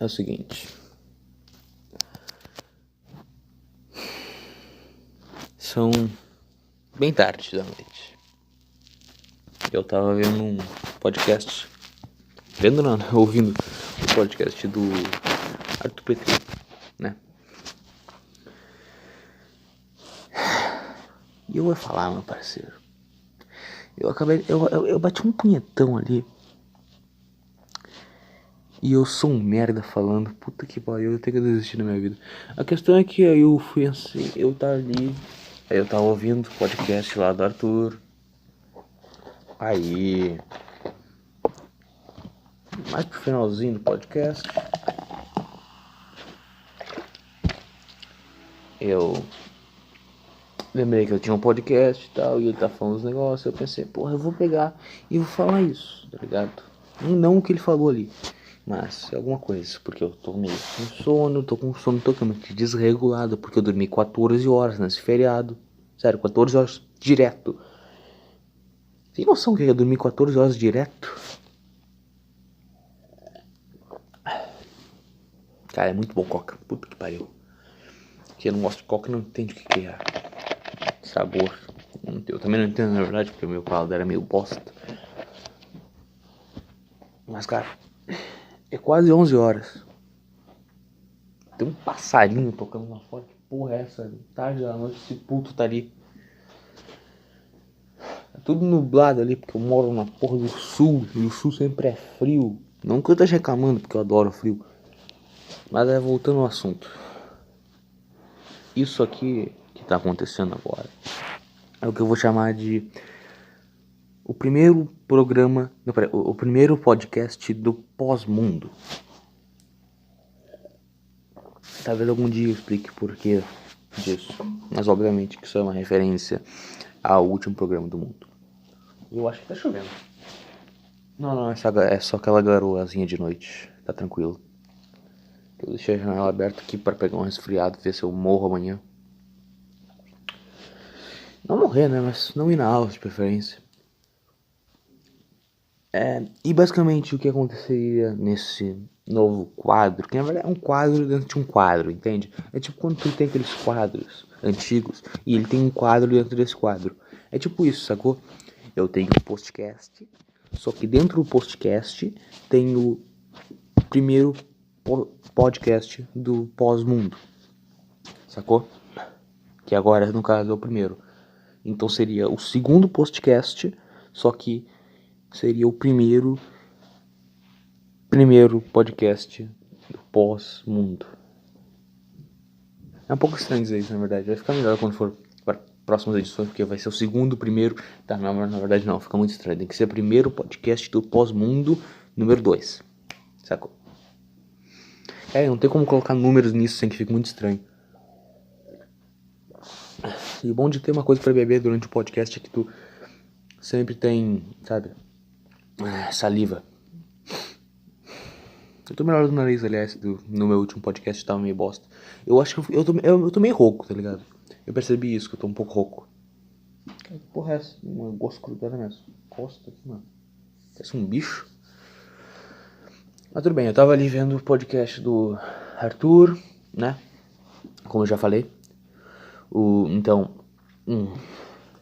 É o seguinte. São bem tarde da noite. Eu tava vendo um podcast. Vendo não, né? Ouvindo o podcast do Arthur Petri, né? E eu ia falar, meu parceiro. Eu bati um punhetão ali. E eu sou um merda falando. Puta que pariu, eu tenho que desistir da minha vida. A questão é que aí eu fui assim, eu tava ali. Aí eu tava ouvindo o podcast lá do Arthur. Aí, mais pro finalzinho do podcast, eu lembrei que eu tinha um podcast e tal, e ele tá falando os negócios. Eu pensei, porra, eu vou pegar e vou falar isso, tá ligado? Não o que ele falou ali, mas alguma coisa, porque eu tô meio com sono, tô com sono totalmente desregulado, porque eu dormi 14 horas nesse feriado. Sério, 14 horas direto. Tem noção que eu ia dormir 14 horas direto? Cara, é muito bom coca, puta que pariu. Quem não gosta de coca não entende o que é sabor. Eu também não entendo, na verdade, porque o meu paladar era meio bosta. Mas, cara, é quase 11 horas. Tem um passarinho tocando lá fora. Que porra é essa? Tarde da noite, esse puto tá ali. É tudo nublado ali, porque eu moro na porra do sul. E o sul sempre é frio. Não que eu esteja reclamando, porque eu adoro frio. Mas é voltando ao assunto. Isso aqui que tá acontecendo agora é o que eu vou chamar de o primeiro programa, não, peraí, o primeiro podcast do pós-mundo. Talvez algum dia eu explique porquê disso, mas obviamente que isso é uma referência ao último programa do mundo. Eu acho que tá chovendo. Não, é só aquela garoazinha de noite, tá tranquilo. Eu deixei a janela aberta aqui para pegar um resfriado, ver se eu morro amanhã. Não morrer, né, mas não ir na aula de preferência. E basicamente o que aconteceria nesse novo quadro, que na verdade é um quadro dentro de um quadro, entende? É tipo quando tu tem aqueles quadros antigos e ele tem um quadro dentro desse quadro. É tipo isso, sacou? Eu tenho um postcast, só que dentro do postcast tem o primeiro podcast do pós-mundo, sacou? Que agora no caso é o primeiro. Então seria o segundo postcast, só que seria o primeiro podcast do pós-mundo. É um pouco estranho dizer isso, na verdade. Vai ficar melhor quando for para próximas edições, porque vai ser o segundo, primeiro. Tá, não, na verdade não, fica muito estranho. Tem que ser o primeiro podcast do pós-mundo número 2. Sacou? Não tem como colocar números nisso sem que fique muito estranho. E o bom de ter uma coisa pra beber durante o podcast é que tu sempre tem, sabe, saliva. Eu tô melhor do nariz, aliás, no meu último podcast tava meio bosta. Eu acho que eu tô meio rouco, tá ligado? Eu percebi isso, que eu tô um pouco rouco. Que porra é essa? Um gosto grudado na minha costa aqui, mano. Parece um bicho. Mas tudo bem, eu tava ali vendo o podcast do Arthur, né? Como eu já falei. Então.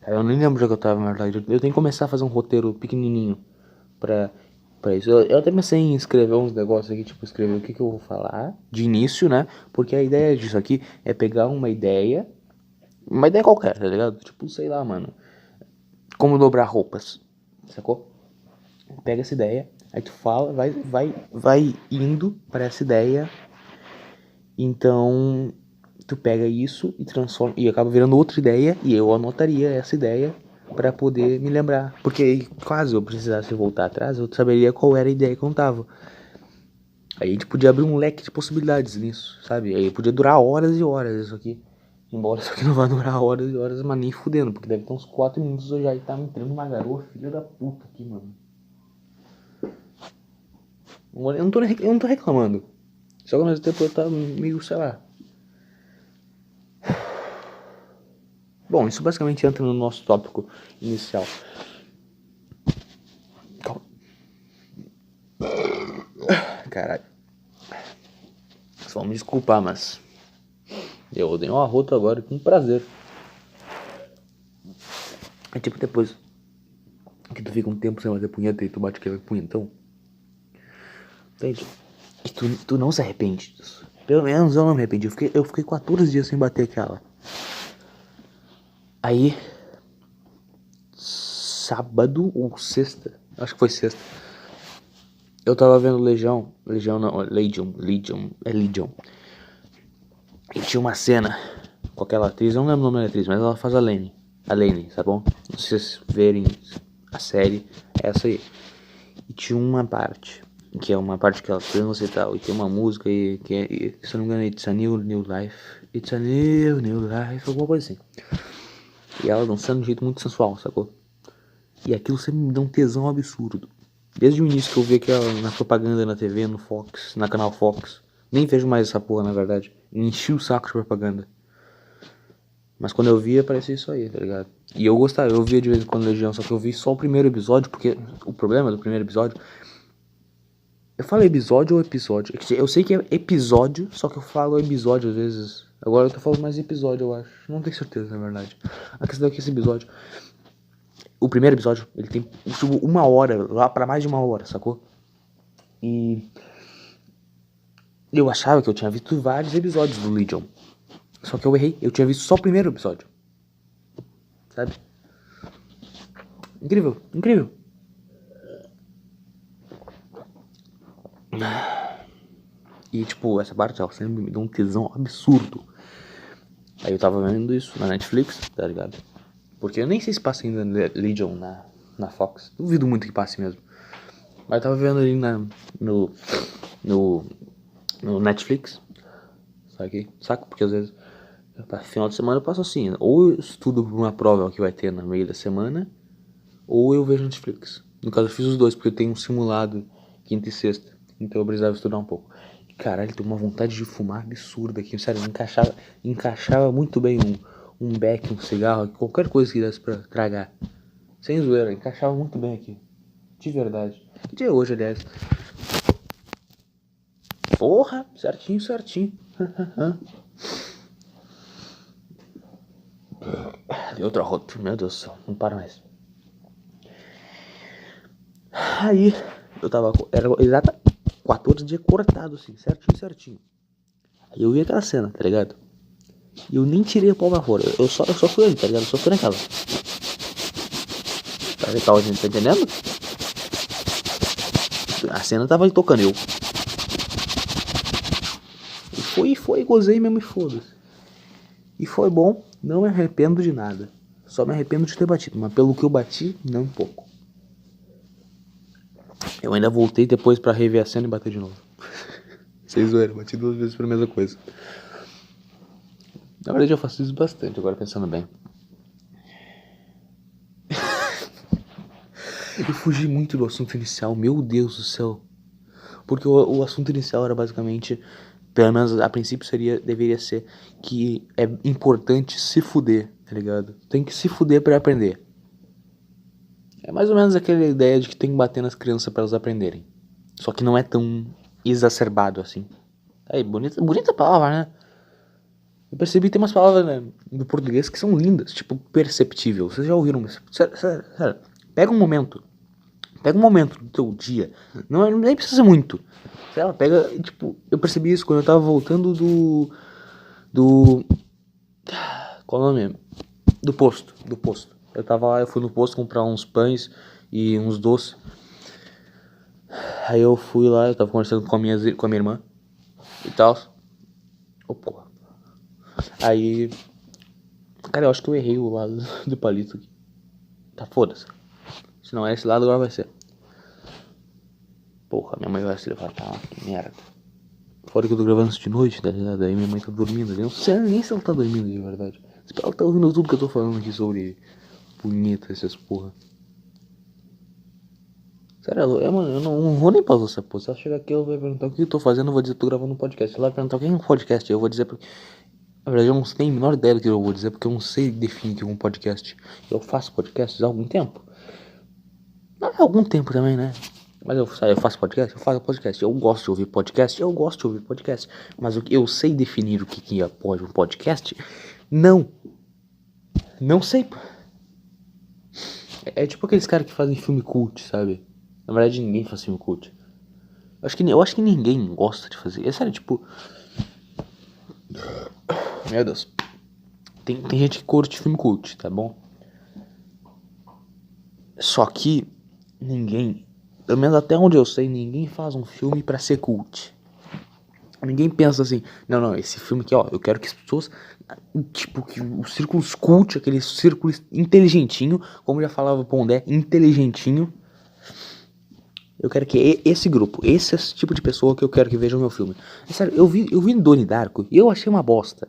Eu nem lembro já que eu tava, na verdade. Eu tenho que começar a fazer um roteiro pequenininho pra isso. Eu até pensei em escrever uns negócios aqui, tipo, escrever o que eu vou falar de início, né? Porque a ideia disso aqui é pegar uma ideia qualquer, tá ligado? Tipo, sei lá, mano. Como dobrar roupas, sacou? Pega essa ideia, aí tu fala, vai indo para essa ideia. Então, tu pega isso e transforma e acaba virando outra ideia e eu anotaria essa ideia para poder me lembrar, porque caso eu precisasse voltar atrás, eu saberia qual era a ideia que eu tava. Aí a gente podia abrir um leque de possibilidades nisso, sabe? Aí podia durar horas e horas isso aqui. Embora isso aqui não vá durar horas e horas, mas nem fudendo, porque deve ter uns 4 minutos eu já tá me entrando uma garoa, filha da puta aqui, mano. Eu não tô reclamando. Só que ao mesmo tempo eu tava meio, sei lá. Bom, isso basicamente entra no nosso tópico inicial. Calma. Caralho. Só me desculpar, mas eu dei um arroto agora com prazer. É tipo depois que tu fica um tempo sem fazer punheta e tu bate aquele punhetão. Entende? E tu não se arrepende disso. Pelo menos eu não me arrependi. Eu fiquei 14 dias sem bater aquela. Aí, sábado ou sexta, acho que foi sexta, eu tava vendo Legião. E tinha uma cena com aquela atriz, eu não lembro o nome da atriz, mas ela faz a Lane, tá bom? Se vocês verem a série, é essa aí. E tinha uma parte, que é uma parte que ela dança e tal, e tem uma música e que é, se eu não me engano, It's a New Life, It's a New Life, alguma coisa assim. E ela dançando de um jeito muito sensual, sacou? E aquilo sempre me dá um tesão absurdo. Desde o início que eu vi aquela na propaganda na TV, no Fox, na canal Fox. Nem vejo mais essa porra, na verdade. Enchi o saco de propaganda. Mas quando eu via, parecia isso aí, tá ligado? E eu gostava, eu via de vez em quando Legião, só que eu vi só o primeiro episódio, porque o problema do primeiro episódio... Eu falo episódio ou episódio? Eu sei que é episódio, só que eu falo episódio às vezes. Agora eu tô falando mais episódio, eu acho. Não tenho certeza, na verdade. A questão é que esse episódio... O primeiro episódio, ele tem tipo 1 hora, lá pra mais de 1 hora, sacou? E... eu achava que eu tinha visto vários episódios do Legion. Só que eu errei, eu tinha visto só o primeiro episódio. Sabe? Incrível, incrível. E tipo, essa parte ela sempre me deu um tesão absurdo. Aí eu tava vendo isso na Netflix, tá ligado? Porque eu nem sei se passa ainda Legion na Fox. Duvido muito que passe mesmo. Mas eu tava vendo ali no Netflix. Saco? Porque às vezes, final de semana eu passo assim. Ou eu estudo pra uma prova que vai ter no meio da semana, ou eu vejo Netflix. No caso eu fiz os dois, porque eu tenho um simulado quinta e sexta. Então eu precisava estudar um pouco. E caralho, tem uma vontade de fumar absurda aqui. Sério, encaixava muito bem um beck, um cigarro, qualquer coisa que desse pra tragar. Sem zoeira, encaixava muito bem aqui. De verdade. Que dia é hoje, aliás? Porra, certinho. Deu outro arroto, meu Deus do céu, não para mais. Aí, eu tava, era exata 14 dias cortado assim, certinho. Aí eu vi aquela cena, tá ligado? E eu nem tirei o pau pra fora, eu só fui ali, tá ligado? Eu só fui naquela. Tá entendendo? A cena tava ali tocando, eu... E foi, gozei mesmo e foda-se. E foi bom, não me arrependo de nada. Só me arrependo de ter batido, mas pelo que eu bati, não um pouco. Eu ainda voltei depois pra rever a cena e bater de novo. Vocês zoeiram, bati 2 vezes pra mesma coisa. Na verdade eu faço isso bastante, agora pensando bem. Eu fugi muito do assunto inicial, meu Deus do céu. Porque o assunto inicial era basicamente, pelo menos a princípio deveria ser, que é importante se fuder, tá ligado? Tem que se fuder pra aprender. É mais ou menos aquela ideia de que tem que bater nas crianças pra elas aprenderem. Só que não é tão exacerbado assim. Aí, bonita palavra, né? Eu percebi que tem umas palavras, né, do português que são lindas, tipo perceptível. Vocês já ouviram? Sério. Pega um momento do teu dia. Nem precisa muito. Sei lá, pega, tipo, eu percebi isso quando eu tava voltando do qual é o nome? Do posto. Eu tava lá, eu fui no posto comprar uns pães e uns doces. Aí eu fui lá, eu tava conversando com a minha irmã e tal. Oh, porra. Aí, cara, eu acho que eu errei o lado do palito aqui. Tá, foda-se. Se não é esse lado, agora vai ser. Porra, minha mãe vai se levantar, que merda. Fora que eu tô gravando isso de noite, tá ligado? Aí minha mãe tá dormindo. Eu não sei nem se ela tá dormindo de verdade. Espero que ela tá ouvindo tudo que eu tô falando aqui sobre punheta, essas porra. Sério, mano, eu não vou nem pausar essa porra. Se ela chegar aqui, ela vai perguntar o que eu tô fazendo, eu vou dizer que tô gravando um podcast. Se ela vai perguntar o que é um podcast, eu vou dizer porque... Na verdade, eu não tenho a menor ideia do que eu vou dizer, porque eu não sei definir o que é um podcast. Eu faço podcasts há algum tempo. Não é algum tempo também, né? Mas eu faço podcast? Eu faço podcast. Eu gosto de ouvir podcast? Eu gosto de ouvir podcast. Mas eu sei definir o que é um podcast? Não. Não sei. É tipo aqueles caras que fazem filme cult, sabe? Na verdade, ninguém faz filme cult. Eu acho que ninguém gosta de fazer. É sério, tipo... Meu Deus. Tem gente que curte filme cult, tá bom? Só que ninguém... Pelo menos até onde eu sei, ninguém faz um filme pra ser cult. Ninguém pensa assim, não, esse filme aqui, ó, eu quero que as pessoas, tipo, que o círculo cult, aquele círculo inteligentinho, como já falava o Pondé, inteligentinho, eu quero que esse grupo, esse tipo de pessoa que eu quero que veja o meu filme. É sério, eu vi Donnie Darko e eu achei uma bosta,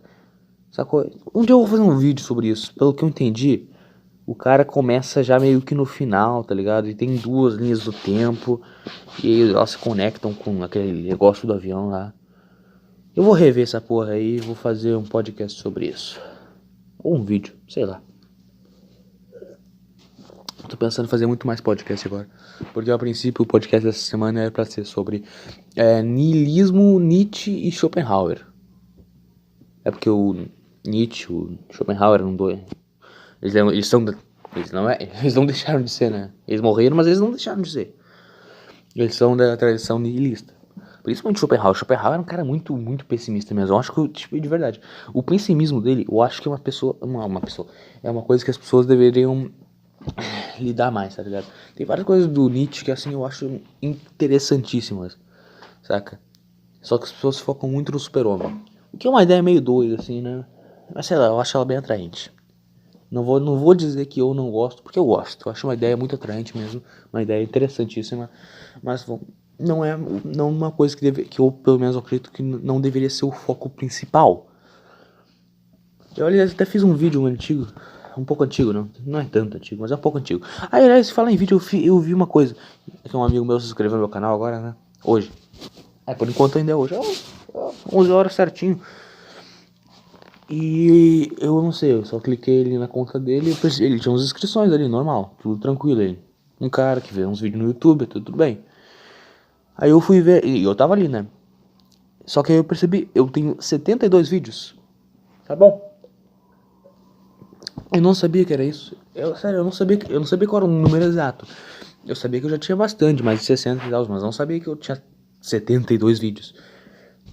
sacou? Um dia eu vou fazer um vídeo sobre isso, pelo que eu entendi, o cara começa já meio que no final, tá ligado? E tem duas linhas do tempo, e elas se conectam com aquele negócio do avião lá. Eu vou rever essa porra aí e vou fazer um podcast sobre isso. Ou um vídeo, sei lá. Tô pensando em fazer muito mais podcast agora. Porque a princípio o podcast dessa semana era pra ser sobre niilismo, Nietzsche e Schopenhauer. É porque o Nietzsche, o Schopenhauer eram dois. Eles são. Eles não deixaram de ser, né? Eles morreram, mas eles não deixaram de ser. Eles são da tradição nihilista. Principalmente Schopenhauer. Schopenhauer era um cara muito, muito pessimista mesmo. Eu acho que, tipo, de verdade, o pessimismo dele, eu acho que é uma pessoa. Uma pessoa. É uma coisa que as pessoas deveriam lidar mais, tá ligado? Tem várias coisas do Nietzsche que, assim, eu acho interessantíssimas, saca? Só que as pessoas focam muito no super-homem. O que é uma ideia meio doida, assim, né? Mas sei lá, eu acho ela bem atraente. Não vou dizer que eu não gosto, porque eu gosto. Eu acho uma ideia muito atraente mesmo, uma ideia interessantíssima, mas não é não uma coisa que eu, pelo menos, acredito que não deveria ser o foco principal. Eu, aliás, até fiz um vídeo antigo, um pouco antigo, não é tanto antigo, mas é um pouco antigo. Aí, aliás, se falar em vídeo, eu vi uma coisa, que um amigo meu se inscreveu no meu canal agora, né? Hoje. Por enquanto ainda é hoje. 11 horas certinho. E eu não sei, eu só cliquei ali na conta dele e ele tinha umas inscrições ali, normal, tudo tranquilo aí. Um cara que vê uns vídeos no YouTube, tudo bem. Aí eu fui ver, e eu tava ali, né? Só que aí eu percebi, eu tenho 72 vídeos. Tá bom? Eu não sabia que era isso. Sério, eu não sabia qual era o número exato. Eu sabia que eu já tinha bastante, mais de 60 e tal, mas não sabia que eu tinha 72 vídeos.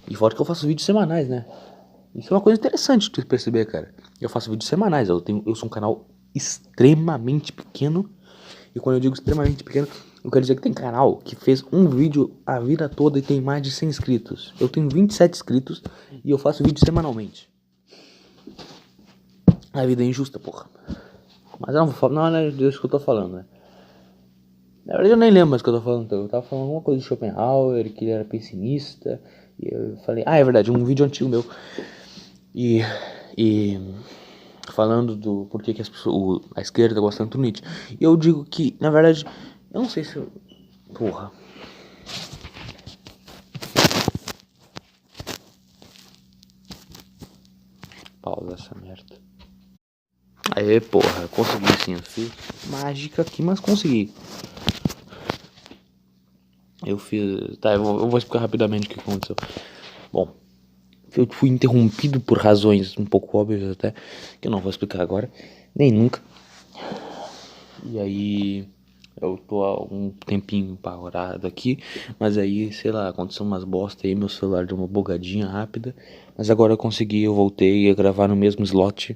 E fora que eu faço vídeos semanais, né? Isso é uma coisa interessante de perceber, cara. Eu faço vídeos semanais, eu sou um canal extremamente pequeno. E quando eu digo extremamente pequeno, eu quero dizer que tem canal que fez um vídeo a vida toda e tem mais de 100 inscritos. Eu tenho 27 inscritos e eu faço vídeo semanalmente. A vida é injusta, porra. Mas eu não vou falar, não é disso que eu tô falando, né? Na verdade eu nem lembro mais o que eu tô falando. Eu tava falando alguma coisa de Schopenhauer, que ele era pessimista. E eu falei, é verdade, um vídeo antigo meu. E falando do porquê que as pessoas, a esquerda gosta tanto do Nietzsche. E eu digo que, na verdade, eu não sei se eu... Porra. Pausa essa merda. Aê, porra, consegui sim, eu fiz mágica aqui, mas consegui. Eu fiz... Tá, eu vou explicar rapidamente o que aconteceu. Bom, eu fui interrompido por razões um pouco óbvias até, que eu não vou explicar agora, nem nunca. E aí... Eu tô há um tempinho parado aqui, mas aí, sei lá, aconteceu umas bosta aí, meu celular deu uma bugadinha rápida, mas agora eu voltei a gravar no mesmo slot.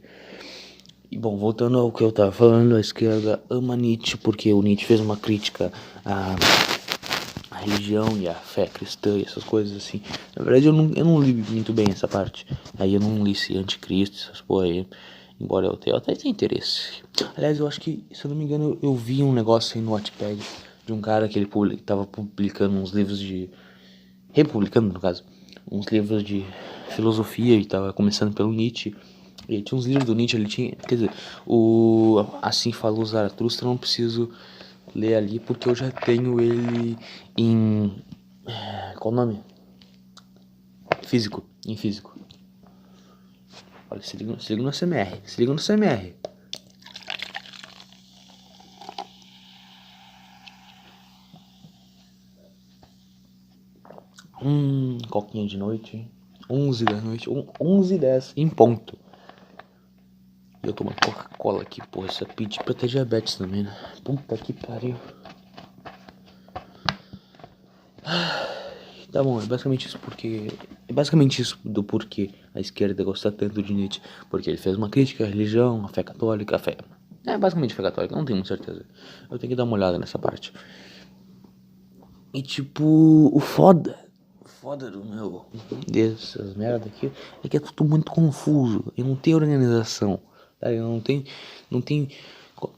E bom, voltando ao que eu tava falando, a esquerda ama Nietzsche porque o Nietzsche fez uma crítica à religião e à fé cristã e essas coisas assim. Na verdade, eu não li muito bem essa parte. Aí eu não li esse anticristo, essas porra aí. Embora eu até tenha interesse. Aliás, eu acho que, se eu não me engano, eu vi um negócio aí no Wattpad de um cara que ele tava publicando uns livros de... Republicando, no caso. Uns livros de filosofia e tava começando pelo Nietzsche. E tinha uns livros do Nietzsche, ele tinha... Quer dizer, o Assim Falou Zaratustra eu não preciso ler ali porque eu já tenho ele em... Qual o nome? Físico. Em físico. Olha, se liga no CMR. Se liga no CMR. Coquinha de noite. 11 da noite. 11h10 em ponto. Eu tomo Coca-Cola aqui, porra. Isso é pedir pra ter diabetes também, né? Puta que pariu. Tá bom, é basicamente isso porque. É basicamente isso do porquê a esquerda gosta tanto de Nietzsche. Porque ele fez uma crítica à religião, à fé católica, à fé. É basicamente fé católica, não tenho muita certeza. Eu tenho que dar uma olhada nessa parte. E tipo, o foda do meu dessas merda aqui é que é tudo muito confuso. E não tem organização. Tá? Não tem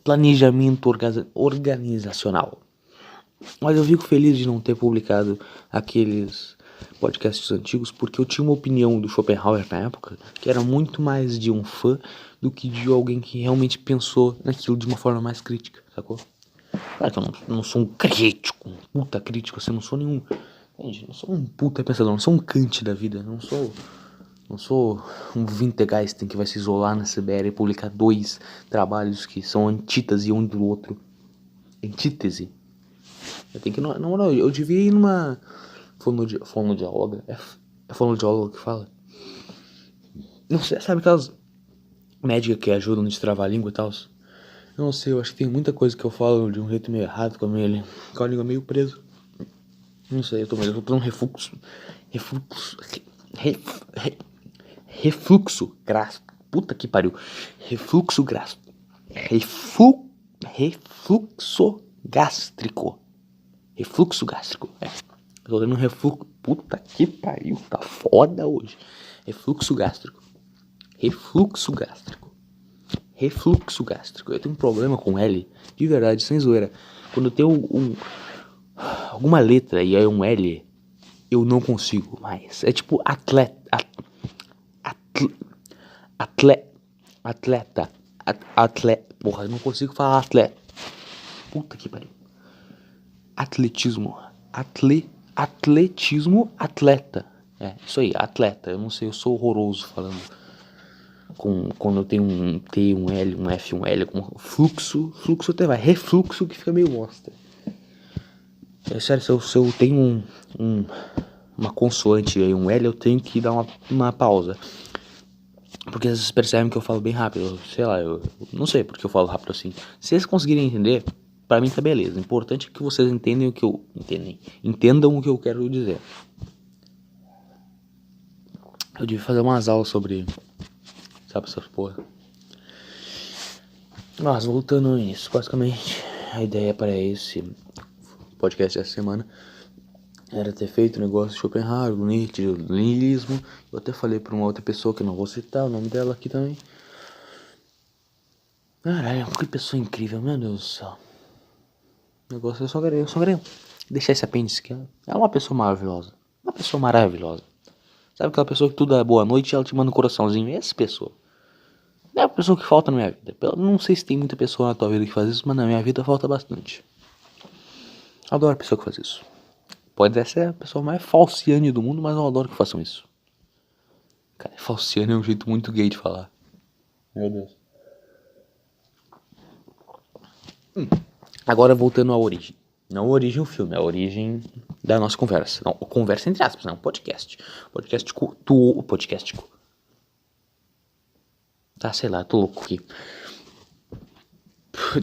planejamento organizacional. Mas eu fico feliz de não ter publicado aqueles podcasts antigos, porque eu tinha uma opinião do Schopenhauer na época que era muito mais de um fã do que de alguém que realmente pensou naquilo de uma forma mais crítica, sacou? Claro que eu não sou um crítico, um puta crítico, assim, não sou nenhum. Entende? Não sou um puta pensador, não sou um Kant da vida, não sou um Wintergeist que vai se isolar na Sibéria e publicar 2 trabalhos que são antítese um do outro. Antítese. Eu tenho que. Não, eu devia ir numa fonoaudióloga. É fonoaudióloga que fala? Não sei, sabe aquelas médicas que ajudam a destravar a língua e tal? Eu não sei, eu acho que tem muita coisa que eu falo de um jeito meio errado com a língua meio presa. Não sei, eu tô tendo um refluxo gástrico. Puta que pariu. Refluxo gástrico. Refluxo gástrico. Refluxo gástrico. É. Eu tô tendo um refluxo. Puta que pariu. Tá foda hoje. Refluxo gástrico. Refluxo gástrico. Refluxo gástrico. Eu tenho um problema com L. De verdade, sem zoeira. Quando eu tenho alguma letra e é um L, eu não consigo mais. É tipo atleta. Porra, eu não consigo falar atleta. Puta que pariu. Atletismo. Atletismo, atleta. É, isso aí, atleta. Eu não sei, eu sou horroroso falando. Quando eu tenho um T, um L, um F, um L, com fluxo até vai. Refluxo que fica meio bosta. É sério, se eu tenho uma consoante aí, um L, eu tenho que dar uma pausa. Porque vocês percebem que eu falo bem rápido. Sei lá, eu não sei porque eu falo rápido assim. Se vocês conseguirem entender, pra mim tá beleza. O importante é que vocês entendam o que eu quero dizer. Eu devia fazer umas aulas sobre, sabe, essas porra. Mas voltando nisso, basicamente a ideia para esse podcast dessa semana era ter feito o negócio de Schopenhauer, do Nietzsche, do niilismo. Eu até falei pra uma outra pessoa que eu não vou citar o nome dela aqui também. Caralho, que pessoa incrível, meu Deus do céu. O negócio eu só queria deixar esse apêndice aqui. É uma pessoa maravilhosa. Uma pessoa maravilhosa. Sabe aquela pessoa que tu dá boa noite e ela te manda um coraçãozinho? Essa pessoa. É a pessoa que falta na minha vida. Não sei se tem muita pessoa na tua vida que faz isso, mas na minha vida falta bastante. Adoro a pessoa que faz isso. Pode ser a pessoa mais falciane do mundo, mas eu adoro que façam isso. Cara, falciane é um jeito muito gay de falar. Meu Deus. Agora voltando à origem. Não a origem do filme, a origem da nossa conversa. Não, conversa entre aspas, não, podcast. Podcastico. Tá, sei lá, tô louco aqui.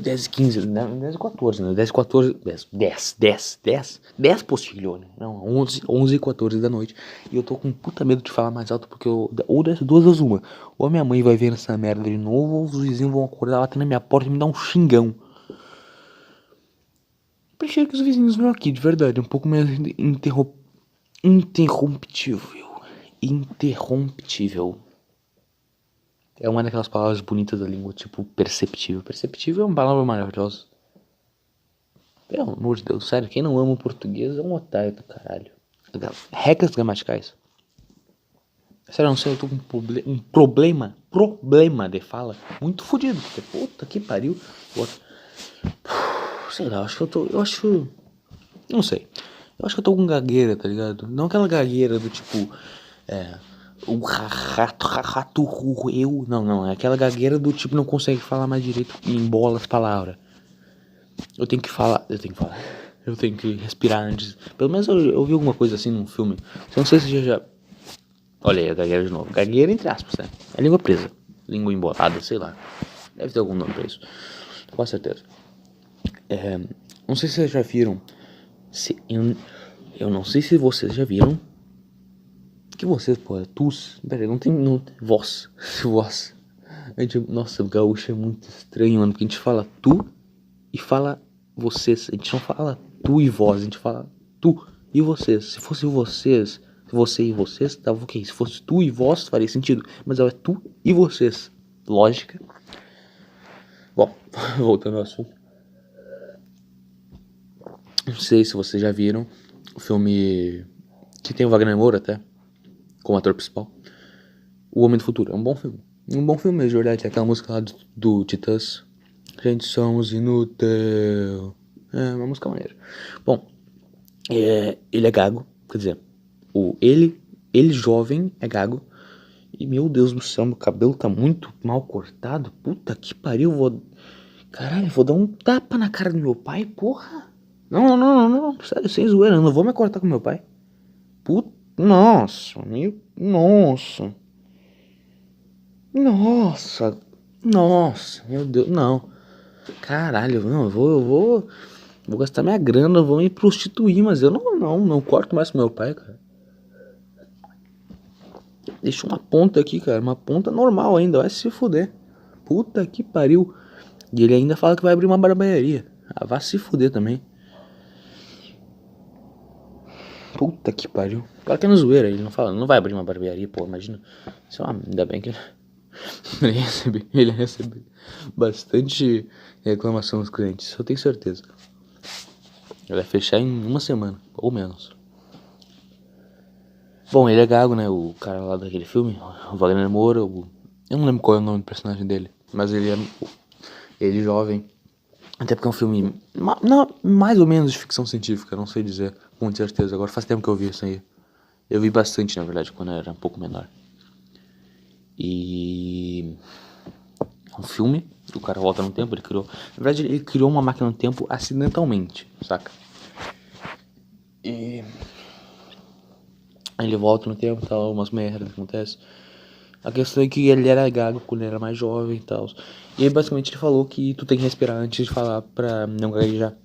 10 e 15, 10 e 14, né? 10 e 14, 10 postilhões. Não, 11 e 14 da noite. E eu tô com puta medo de falar mais alto, porque ou das duas das uma. Ou a minha mãe vai ver essa merda de novo, ou os vizinhos vão acordar lá na minha porta e me dar um xingão. Prefiro que os vizinhos venham aqui, de verdade. Um pouco mais interromptível. É uma daquelas palavras bonitas da língua, tipo perceptível. Perceptível é uma palavra maravilhosa. Pelo amor de Deus, sério, quem não ama o português é um otário do caralho. Regras gramaticais. Sério, não sei, eu tô com um problema de fala muito fodido. Puta que pariu. Sei lá, não sei. Eu acho que eu tô com gagueira, tá ligado? Não aquela gagueira do tipo, o rato, eu. Não, é aquela gagueira do tipo não consegue falar mais direito, embola as palavras. Eu tenho que falar. eu tenho que respirar antes. Pelo menos eu vi alguma coisa assim num filme. Eu não sei se já... Olha aí, a gagueira de novo. Gagueira entre aspas, né? É língua presa. Língua embolada, sei lá. Deve ter algum nome pra isso. Com certeza. Não sei se vocês já viram. Eu não sei se vocês já viram. Que vocês, pô, é tus. Pera aí, não tem voz. Voz. Nossa, o gaúcho é muito estranho, mano. Porque a gente fala tu e fala vocês. A gente não fala tu e vós. A gente fala tu e vocês. Se fosse vocês, você e vocês, tava ok. Se fosse tu e vós, faria sentido. Mas é tu e vocês. Lógica. Bom, voltando ao assunto. Não sei se vocês já viram o filme que tem o Wagner Moura até, como ator principal. O Homem do Futuro. É um bom filme. Um bom filme mesmo, de verdade. É aquela música lá do Titãs. Gente, somos inúteis. É uma música maneira. Bom, ele é gago. Quer dizer, ele jovem é gago. E meu Deus do céu, meu cabelo tá muito mal cortado. Puta que pariu. Caralho, vou dar um tapa na cara do meu pai, porra. Não. Sério, sem zoeira. Eu não vou me cortar com meu pai. Puta. Nossa. Nossa, meu Deus, não. Caralho, não, eu vou gastar minha grana, eu vou me prostituir, mas eu não corto mais com meu pai, cara. Deixa uma ponta aqui, cara, uma ponta normal ainda, vai se fuder. Puta que pariu. E ele ainda fala que vai abrir uma barbearia. Ah, vai se fuder também. Puta que pariu. Claro que é no zoeira, ele não vai abrir uma barbearia, pô, imagina. Ainda bem que ele recebe bastante reclamação dos clientes, eu tenho certeza. Ele vai fechar em uma semana, ou menos. Bom, ele é gago, né? O cara lá daquele filme, o Wagner Moura. Eu não lembro qual é o nome do personagem dele, mas ele jovem. Até porque é um filme mais ou menos de ficção científica, não sei dizer com certeza. Agora faz tempo que eu vi isso aí. Eu vi bastante, na verdade, quando eu era um pouco menor. E é um filme, o cara volta no tempo, na verdade ele criou uma máquina no tempo acidentalmente, saca? E ele volta no tempo e tal, umas merdas acontecem. A questão é que ele era gago quando ele era mais jovem e tal. E aí basicamente ele falou que tu tem que respirar antes de falar pra não gaguejar.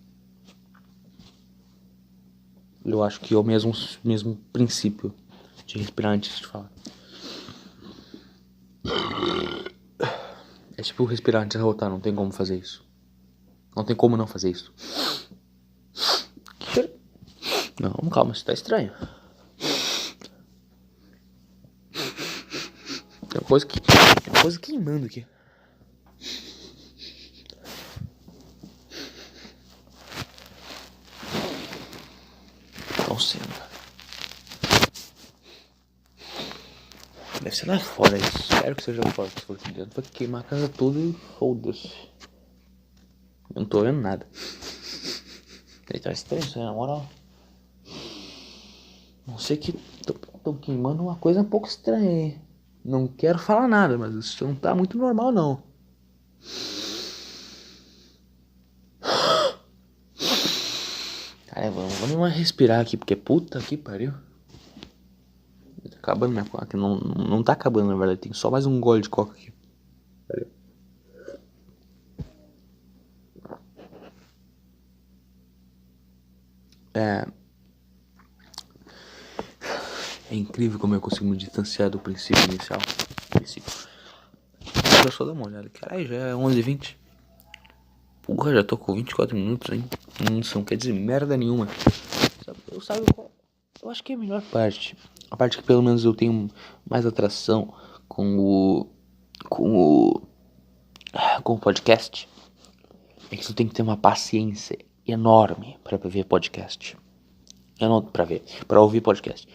Eu acho que é o mesmo princípio de respirar antes de falar. É tipo respirar antes de arrotar, não tem como fazer isso. Não tem como não fazer isso. Não, calma, isso tá estranho. Tem coisa queimando aqui. Não senta. Deve ser lá fora isso. Espero que seja lá fora. Se for aqui dentro, vai queimar a casa toda e foda-se. Eu não tô vendo nada. Ele tá estranho isso aí, na moral. Não sei que tô queimando uma coisa um pouco estranha aí. Não quero falar nada, mas isso não tá muito normal não. Cara, vamos respirar aqui, porque puta que pariu. Tá acabando minha coca. Não tá acabando, na verdade. Tem só mais um gole de coca aqui. Pera aí. É incrível como eu consigo me distanciar do princípio inicial. Deixa eu só dar uma olhada. Caralho, já é 11h20. Porra, já tô com 24 minutos, hein? Não quer dizer merda nenhuma. Sabe qual? Eu acho que é a melhor parte. A parte que pelo menos eu tenho mais atração com o podcast. É que tu tem que ter uma paciência enorme pra ver podcast. Pra ouvir podcast.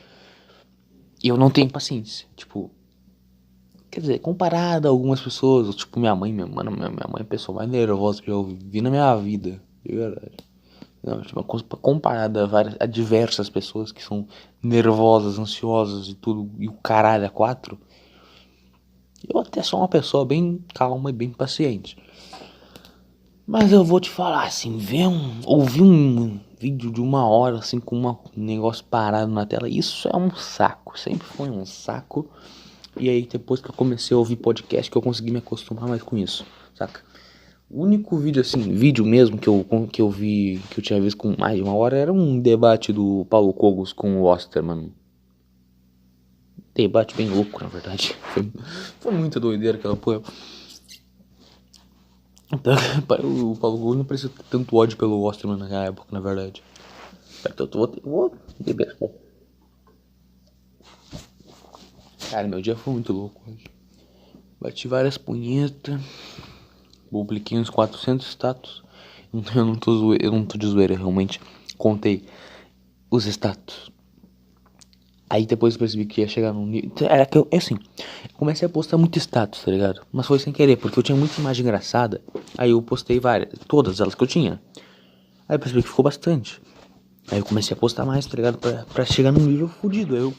E eu não tenho paciência. Tipo, quer dizer, comparado a algumas pessoas, tipo minha mãe é a pessoa mais nervosa que eu vi na minha vida. De verdade. Não, tipo, comparada a diversas pessoas que são nervosas, ansiosas e tudo, e o caralho a quatro, eu até sou uma pessoa bem calma e bem paciente. Mas eu vou te falar assim, ouvir vídeo de 1 hora, assim, com um negócio parado na tela. Isso é um saco, sempre foi um saco. E aí depois que eu comecei a ouvir podcast, que eu consegui me acostumar mais com isso, saca? O único vídeo, assim, vídeo mesmo que eu vi, que eu tinha visto com mais de 1 hora, era um debate do Paulo Cogos com o Osterman. Debate bem louco, na verdade. Foi muita doideira aquela porra. Então, o Paulo Cogos não parecia ter tanto ódio pelo Osterman naquela época, na verdade. Então eu vou beber. Cara, meu dia foi muito louco hoje. Bati várias punhetas. Publiquei uns 400 status. Eu não tô de zoeira, realmente. Contei os status. Aí depois eu percebi que ia chegar num nível. Era que eu, assim, eu comecei a postar muito status, tá ligado? Mas foi sem querer, porque eu tinha muita imagem engraçada. Aí eu postei várias, todas elas que eu tinha. Aí eu percebi que ficou bastante. Aí eu comecei a postar mais, tá ligado? Pra chegar num nível fodido. Aí eu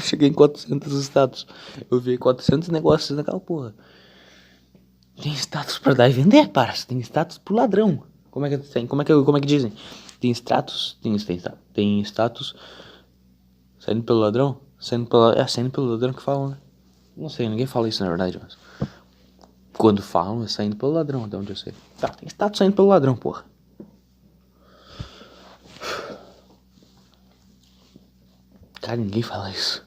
cheguei em 400 status. Eu vi 400 negócios naquela porra. Tem status pra dar e vender, parça. Tem status pro ladrão. Como é que tem? Como é que dizem? Tem status. Tem status. Saindo pelo ladrão? Saindo pelo ladrão que falam, né? Não sei, ninguém fala isso na verdade, mas. Quando falam é saindo pelo ladrão, até onde eu sei. Tá, tem status saindo pelo ladrão, porra. Cara, ninguém fala isso.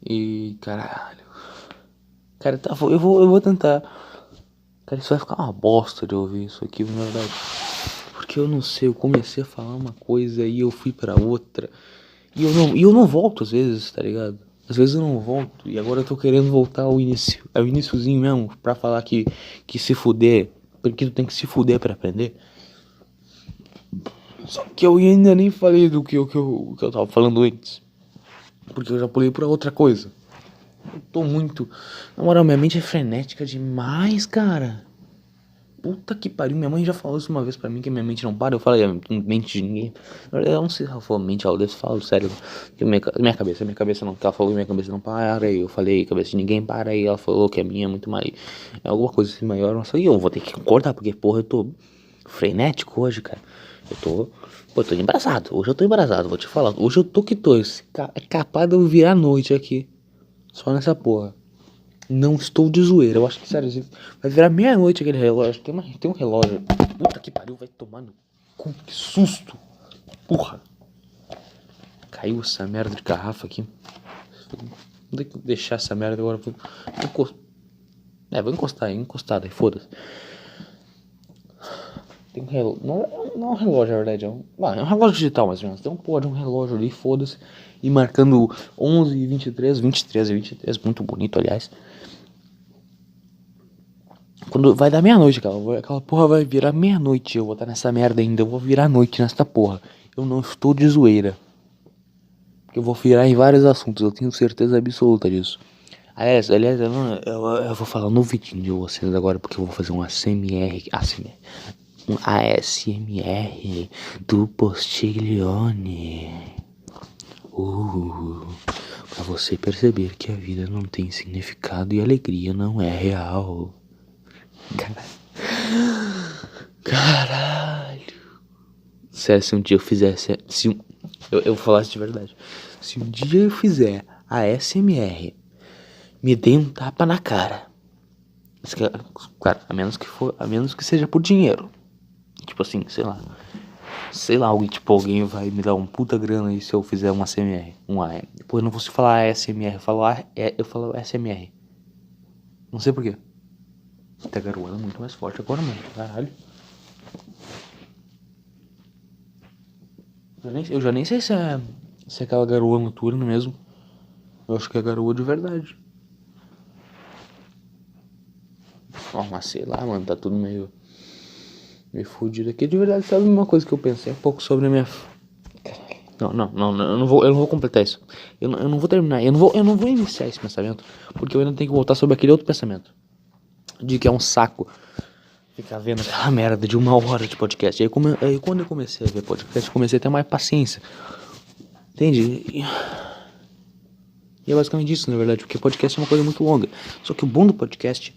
E caralho. Cara, tá, eu vou tentar. Cara, isso vai ficar uma bosta de ouvir isso aqui, na verdade. Porque eu não sei, eu comecei a falar uma coisa e eu fui pra outra. E eu não volto às vezes, tá ligado? Às vezes eu não volto. E agora eu tô querendo voltar ao início. Ao iniciozinho mesmo. Pra falar que se fuder. Porque tu tem que se fuder pra aprender. Só que eu ainda nem falei do que eu tava falando antes. Porque eu já pulei pra outra coisa. Eu tô muito. Na moral, minha mente é frenética demais, cara. Puta que pariu, minha mãe já falou isso uma vez pra mim, que minha mente não para. Eu falei, mente de ninguém. Eu não sei se ela falou mente, ela deve falar sério. Que minha cabeça não. Que ela falou que minha cabeça não para. E eu falei, cabeça de ninguém para. E ela falou que a minha é muito mais. É alguma coisa assim maior. Nossa, e eu vou ter que concordar, porque porra, eu tô frenético hoje, cara. Pô, eu tô embarazado. Hoje eu tô embarazado, vou te falar. Hoje eu tô que tô. É capaz de eu virar a noite aqui. Só nessa porra. Não estou de zoeira, eu acho que sério, vai virar meia-noite aquele relógio. Tem um relógio. Puta que pariu, vai tomar no cu, que susto. Porra. Caiu essa merda de garrafa aqui. Vou ter que deixar essa merda agora. Vou encostar, encostada aí, foda-se. Tem um relógio. Não é um relógio, na verdade. É um relógio digital, mais ou menos. Tem um porra de um relógio ali, foda-se. E marcando 11h23, 23h23. Muito bonito, aliás. Quando vai dar meia-noite, aquela porra vai virar meia-noite. Eu vou estar nessa merda ainda. Eu vou virar noite nessa porra. Eu não estou de zoeira. Eu vou virar em vários assuntos. Eu tenho certeza absoluta disso. Aliás, eu vou falar no vidinho de vocês agora. Porque eu vou fazer um um ASMR do Postiglione. Pra você perceber que a vida não tem significado e a alegria não é real. Caralho. Sério, se um dia eu fizesse. Eu falasse de verdade. Se um dia eu fizer a SMR, me dê um tapa na cara. Claro, a menos que seja por dinheiro. Tipo assim, sei lá. Sei lá, alguém vai me dar um puta grana aí se eu fizer uma SMR. Depois eu não vou falar ASMR, eu falo SMR. Não sei porquê. Tá garoando muito mais forte agora, mano. Caralho. Eu já nem sei se é aquela garoa noturna mesmo. Eu acho que é garoa de verdade. Mas sei lá, mano, tá tudo meio fudido aqui. De verdade, sabe uma coisa que eu pensei um pouco sobre a minha... Não, eu não vou completar isso. Eu não vou terminar, eu não vou iniciar esse pensamento, porque eu ainda tenho que voltar sobre aquele outro pensamento. De que é um saco ficar vendo aquela merda de 1 hora de podcast. Aí quando eu comecei a ver podcast, eu comecei a ter mais paciência. Entende? E é basicamente isso, na verdade, porque podcast é uma coisa muito longa. Só que o bom do podcast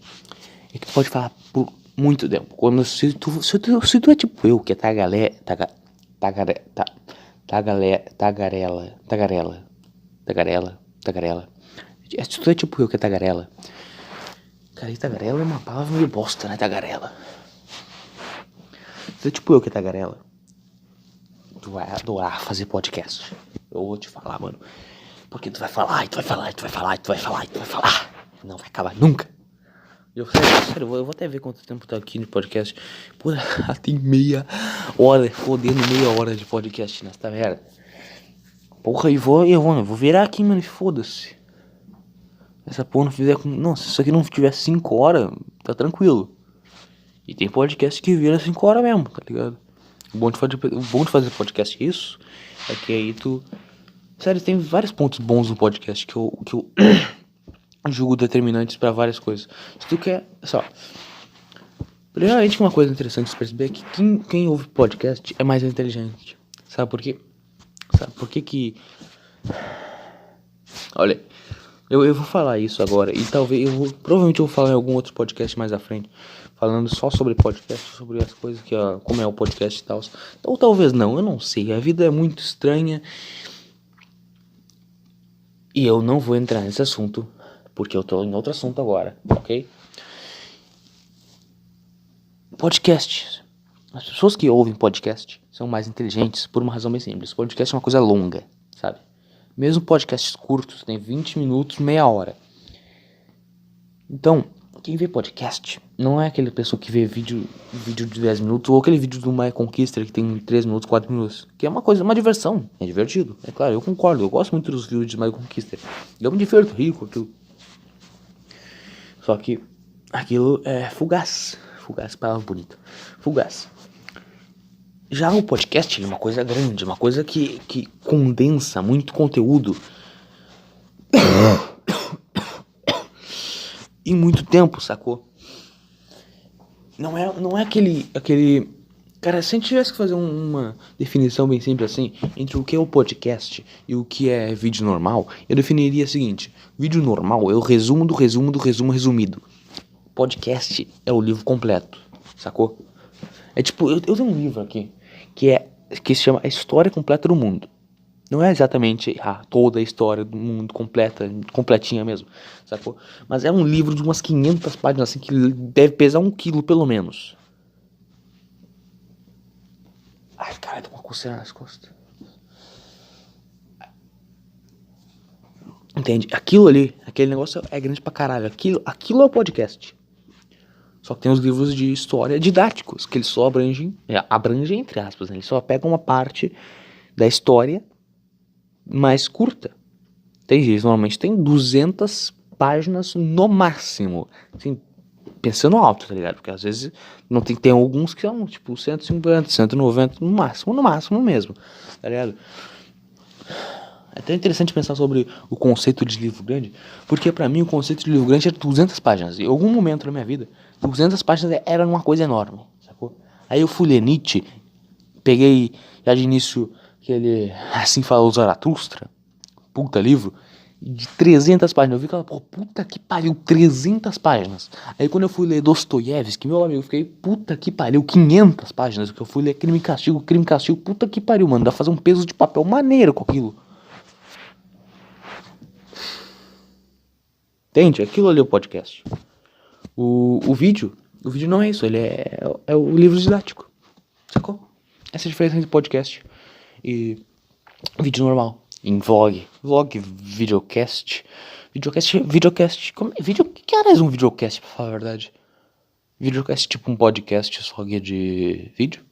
é que tu pode falar por muito tempo. Se tu é tipo eu, que é Tagarela. Tu é tipo eu que é tagarela. Cara, e tagarela é uma palavra meio bosta, né, tagarela? Tu é tipo eu que é tagarela. Tu vai adorar fazer podcast. Eu vou te falar, mano. Porque tu vai falar, e tu vai falar, e tu vai falar, e tu vai falar, e tu vai falar. Não vai acabar nunca. Sério, eu vou até ver quanto tempo tá aqui no podcast. Pô, tem meia hora, fodendo meia hora de podcast nessa merda. Porra, eu vou virar aqui, mano, foda-se. Essa porra não fizer com... Não, se isso aqui não tiver 5 horas, tá tranquilo. E tem podcast que vira 5 horas mesmo, tá ligado? O bom de fazer podcast é isso. É que aí tu... Sério, tem vários pontos bons no podcast que eu julgo determinantes pra várias coisas. Se tu quer... Só... Primeiramente, uma coisa interessante de se perceber é que quem ouve podcast é mais inteligente. Sabe por quê? Sabe por que que... Olha, eu vou falar isso agora. E provavelmente eu vou falar em algum outro podcast mais à frente. Falando só sobre podcast, sobre as coisas que... como é o podcast e tal. Ou talvez não, eu não sei. A vida é muito estranha. E eu não vou entrar nesse assunto. Porque eu tô em outro assunto agora, ok? Podcast. As pessoas que ouvem podcast são mais inteligentes por uma razão bem simples. Podcast é uma coisa longa, sabe? Mesmo podcasts curtos, tem 20 minutos, meia hora. Então, quem vê podcast não é aquele pessoa que vê vídeo de 10 minutos ou aquele vídeo do My Conquister que tem 3 minutos, 4 minutos. Que é uma diversão, é divertido. É claro, eu concordo, eu gosto muito dos vídeos de My Conquister. Eu me diverto, rio com aquilo. Só que aquilo é fugaz. Fugaz, palavra bonita. Fugaz. Já o podcast é uma coisa grande, uma coisa que condensa muito conteúdo em muito tempo, sacou? Não é aquele... Cara, se a gente tivesse que fazer uma definição bem simples assim, entre o que é o podcast e o que é vídeo normal, eu definiria o seguinte: vídeo normal é o resumo do resumo do resumo resumido. Podcast é o livro completo, sacou? É tipo, eu tenho um livro aqui que se chama A História Completa do Mundo. Não é exatamente toda a história do mundo completinha mesmo, sacou? Mas é um livro de umas 500 páginas assim que deve pesar 1 quilo pelo menos. Ai, cara, tô com uma coceira nas costas. Entende? Aquilo ali, aquele negócio é grande pra caralho. Aquilo é o podcast. Só que tem os livros de história didáticos, que eles só abrangem entre aspas, né? Eles só pegam uma parte da história mais curta. Eles normalmente tem 200 páginas no máximo. Assim, pensando alto, tá ligado? Porque às vezes não tem alguns que são tipo 150, 190 no máximo mesmo, tá ligado? É até interessante pensar sobre o conceito de livro grande, porque pra mim o conceito de livro grande era 200 páginas. Em algum momento da minha vida, 200 páginas era uma coisa enorme, sacou? Aí eu fui ler Nietzsche, peguei já de início aquele Assim Falou Zaratustra, puta livro, de 300 páginas. Eu vi aquela, pô, puta que pariu, 300 páginas. Aí quando eu fui ler Dostoiévski, meu amigo, eu fiquei, puta que pariu, 500 páginas. Porque eu fui ler Crime e Castigo, puta que pariu, mano. Dá pra fazer um peso de papel maneiro com aquilo. Entende? Aquilo ali é o podcast. O vídeo não é isso, ele é o livro didático. Sacou? Essa é a diferença entre podcast e vídeo normal. Em vlog, videocast. Que horas é um videocast, pra falar a verdade? Videocast tipo um podcast, só que é de vídeo?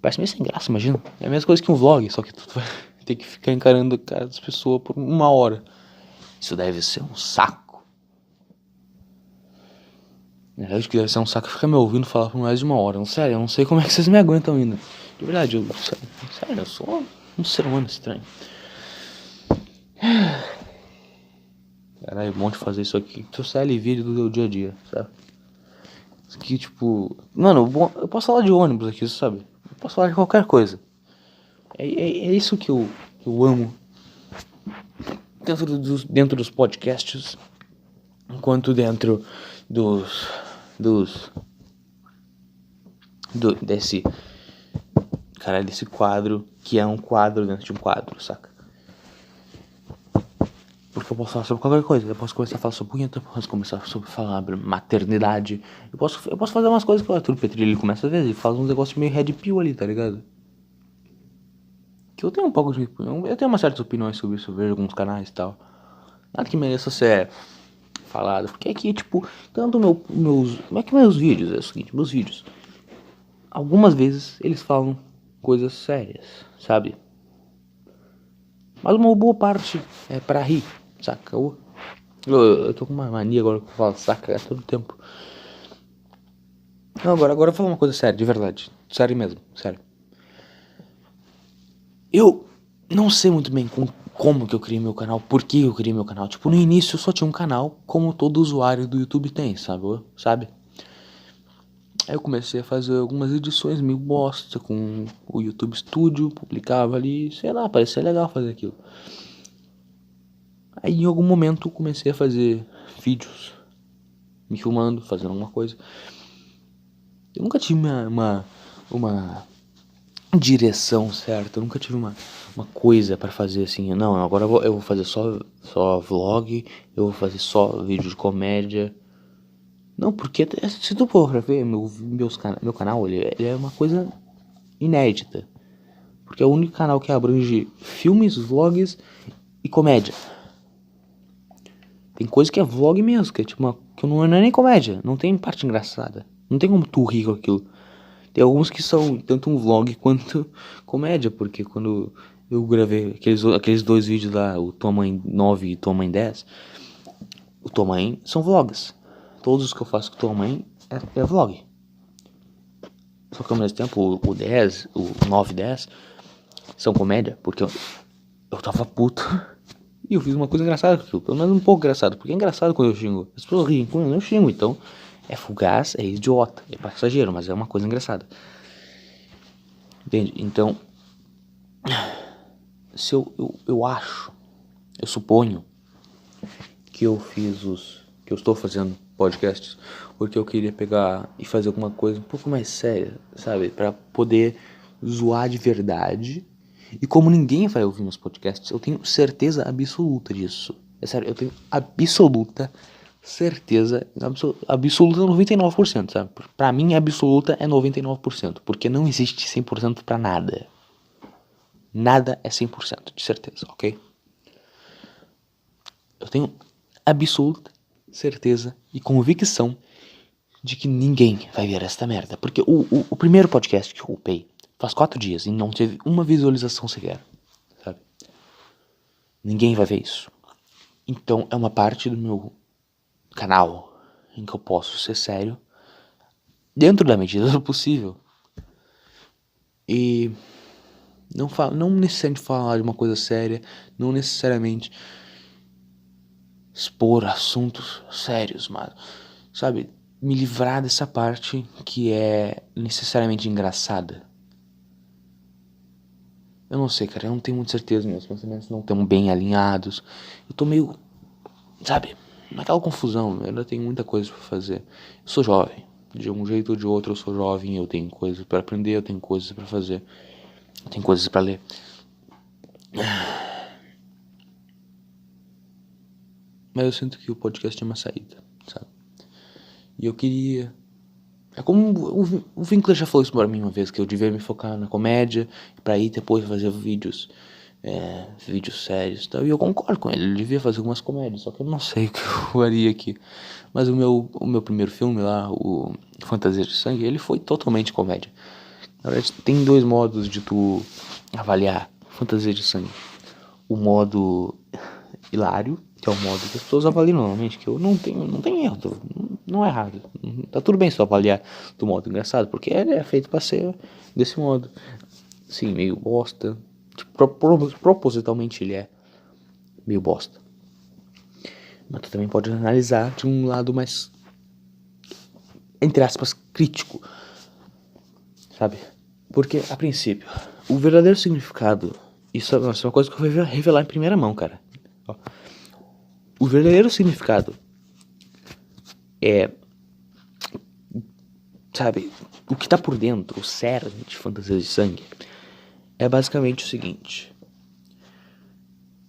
Parece meio sem graça, imagina. É a mesma coisa que um vlog, só que tu vai ter que ficar encarando a cara das pessoas por 1 hora. Isso deve ser um saco. Eu acho que deve ser um saco ficar me ouvindo falar por mais de 1 hora. Sério, eu não sei como é que vocês me aguentam ainda. De verdade, sério, eu sou um ser humano estranho. Caralho, bom de fazer isso aqui. Tu sai vídeo do teu dia a dia, sabe? Isso aqui, tipo... Mano, eu posso falar de ônibus aqui, sabe? Eu posso falar de qualquer coisa. É isso que eu amo. Dentro dos podcasts. Enquanto dentro desse caralho, esse quadro, que é um quadro dentro de um quadro, saca? Porque eu posso falar sobre qualquer coisa. Eu posso começar a falar sobre punheta, eu posso começar a falar sobre maternidade. Eu posso fazer umas coisas que o Arthur Petrilli começa às vezes e faz uns negócios meio red pill ali, tá ligado? Que eu tenho um pouco de... Eu tenho umas certas opiniões sobre isso, eu vejo alguns canais e tal. Nada que mereça ser falado. Porque aqui, tipo, tanto meus... Como é que meus vídeos? É o seguinte, meus vídeos. Algumas vezes eles falam coisas sérias, sabe? Mas uma boa parte é pra rir, saca? Eu tô com uma mania agora que eu falo saca é todo tempo. Não, agora eu vou falar uma coisa séria, de verdade. Sério mesmo, sério. Eu não sei muito bem como que eu criei meu canal, por que eu criei meu canal. Tipo, no início eu só tinha um canal, como todo usuário do YouTube tem, sabe? Aí eu comecei a fazer algumas edições meio bosta com o YouTube Studio, publicava ali, sei lá, parecia legal fazer aquilo. Aí em algum momento eu comecei a fazer vídeos, me filmando, fazendo alguma coisa. Eu nunca tive uma direção certa, eu nunca tive uma coisa pra fazer assim. Não, agora eu vou fazer só vlog, eu vou fazer só vídeo de comédia. Não, porque se tu for pra ver, meu canal, ele é uma coisa inédita. Porque é o único canal que abrange filmes, vlogs e comédia. Tem coisa que é vlog mesmo, que é tipo que não é nem comédia, não tem parte engraçada. Não tem como tu rir com aquilo. Tem alguns que são tanto um vlog quanto comédia, porque quando eu gravei aqueles dois vídeos lá, o Tua Mãe 9 e Tua Mãe 10, o Tua Mãe são vlogs. Todos os que eu faço com Tua Mãe é vlog. Só que ao mesmo tempo o 10, o 9 e 10 são comédia, porque eu tava puto e eu fiz uma coisa engraçada com aquilo. Pelo menos um pouco engraçado, porque é engraçado quando eu xingo. As pessoas riem quando eu xingo, então é fugaz, é idiota, é passageiro, mas é uma coisa engraçada. Entende? Então, se eu acho, eu suponho que eu que eu estou fazendo podcasts porque eu queria pegar e fazer alguma coisa um pouco mais séria, sabe? Pra poder zoar de verdade. E como ninguém vai ouvir meus podcasts, eu tenho certeza absoluta disso. É sério, eu tenho absoluta certeza, absoluta 99%, sabe? Pra mim, absoluta é 99%, porque não existe 100% pra nada. Nada é 100% de certeza, ok? Eu tenho absoluta certeza e convicção de que ninguém vai ver esta merda. Porque o primeiro podcast que eu upei faz 4 dias e não teve uma visualização sequer, sabe? Ninguém vai ver isso. Então é uma parte do meu canal em que eu posso ser sério dentro da medida do possível. E não necessariamente falar de uma coisa séria, não necessariamente expor assuntos sérios, mas, sabe, me livrar dessa parte que é necessariamente engraçada. Eu não sei, cara, eu não tenho muita certeza, meus pensamentos não estão bem alinhados. Eu tô meio, sabe, naquela confusão, eu ainda tenho muita coisa pra fazer. Eu sou jovem, de um jeito ou de outro eu sou jovem, eu tenho coisas pra aprender, eu tenho coisas pra fazer, eu tenho coisas pra ler. Mas eu sinto que o podcast é uma saída, sabe? E eu queria... É como o Winkler já falou isso pra mim uma vez, que eu devia me focar na comédia, pra aí depois fazer vídeos sérios e tal. E eu concordo com ele, ele devia fazer algumas comédias, só que eu não sei o que eu faria aqui. Mas o meu primeiro filme lá, o Fantasia de Sangue, ele foi totalmente comédia. Na verdade, tem dois modos de tu avaliar Fantasia de Sangue. O modo hilário, que é o modo que as pessoas avaliam normalmente, que eu não tem erro, não é errado. Tá tudo bem se eu avaliar do modo engraçado, porque ele é feito pra ser desse modo. Sim, meio bosta. Tipo, propositalmente ele é meio bosta. Mas tu também pode analisar de um lado mais, entre aspas, crítico. Sabe? Porque, a princípio, o verdadeiro significado... Isso é uma coisa que eu vou revelar em primeira mão, cara. Ó. O verdadeiro significado é... Sabe? O que tá por dentro, o cerne de Fantasia de Sangue, é basicamente o seguinte.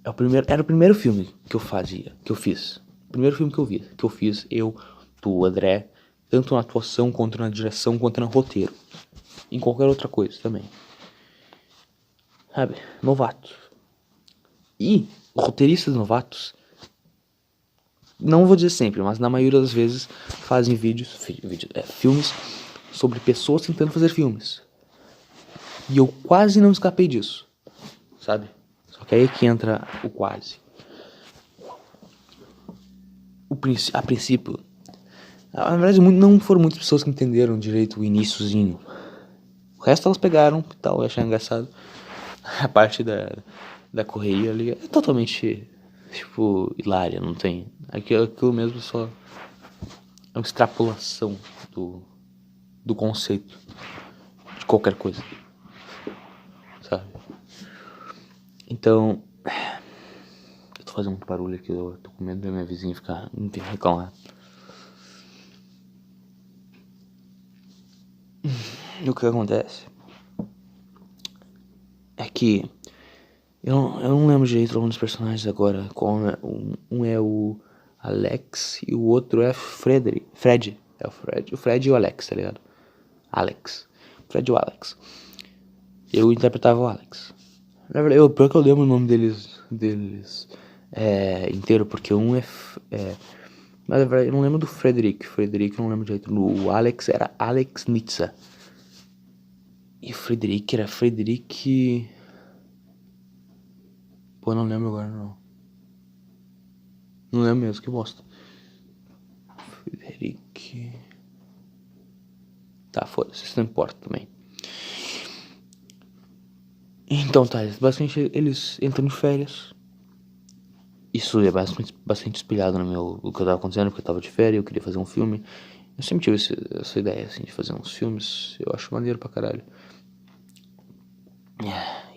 Era o primeiro filme que eu fiz. O primeiro filme que eu fiz, tu, André, tanto na atuação, quanto na direção, quanto no roteiro. Em qualquer outra coisa também. Sabe? Novatos. E roteiristas novatos, não vou dizer sempre, mas na maioria das vezes fazem filmes sobre pessoas tentando fazer filmes. E eu quase não escapei disso, sabe? Só que aí é que entra o quase. A princípio, na verdade não foram muitas pessoas que entenderam direito o iniciozinho. O resto elas pegaram e tal, eu achei engraçado. A parte da correria ali é totalmente, tipo, hilária, não tem. Aquilo mesmo só é uma extrapolação do conceito de qualquer coisa, sabe? Então, eu tô fazendo muito barulho aqui, eu tô com medo da minha vizinha ficar reclamar. E o que acontece é que eu não lembro direito o nome dos personagens agora. Um é o Alex e o outro é Fred. É o Fred. O Fred e o Alex, tá ligado? Alex. Fred e o Alex. Eu interpretava o Alex. Na verdade, pior que eu lembro o nome deles inteiro, porque um mas na verdade eu não lembro do Frederick. Frederick eu não lembro direito. O Alex era Alex Nitsa. E o Frederick era Frederick. Pô, não lembro agora não. Não lembro mesmo, que bosta. Frederick. Tá, foda-se, isso não importa também. Então tá, basicamente eles entram de férias. Isso é bastante espelhado no que eu tava acontecendo, porque eu tava de férias, eu queria fazer um filme. Eu sempre tive essa ideia, assim, de fazer uns filmes. Eu acho maneiro pra caralho.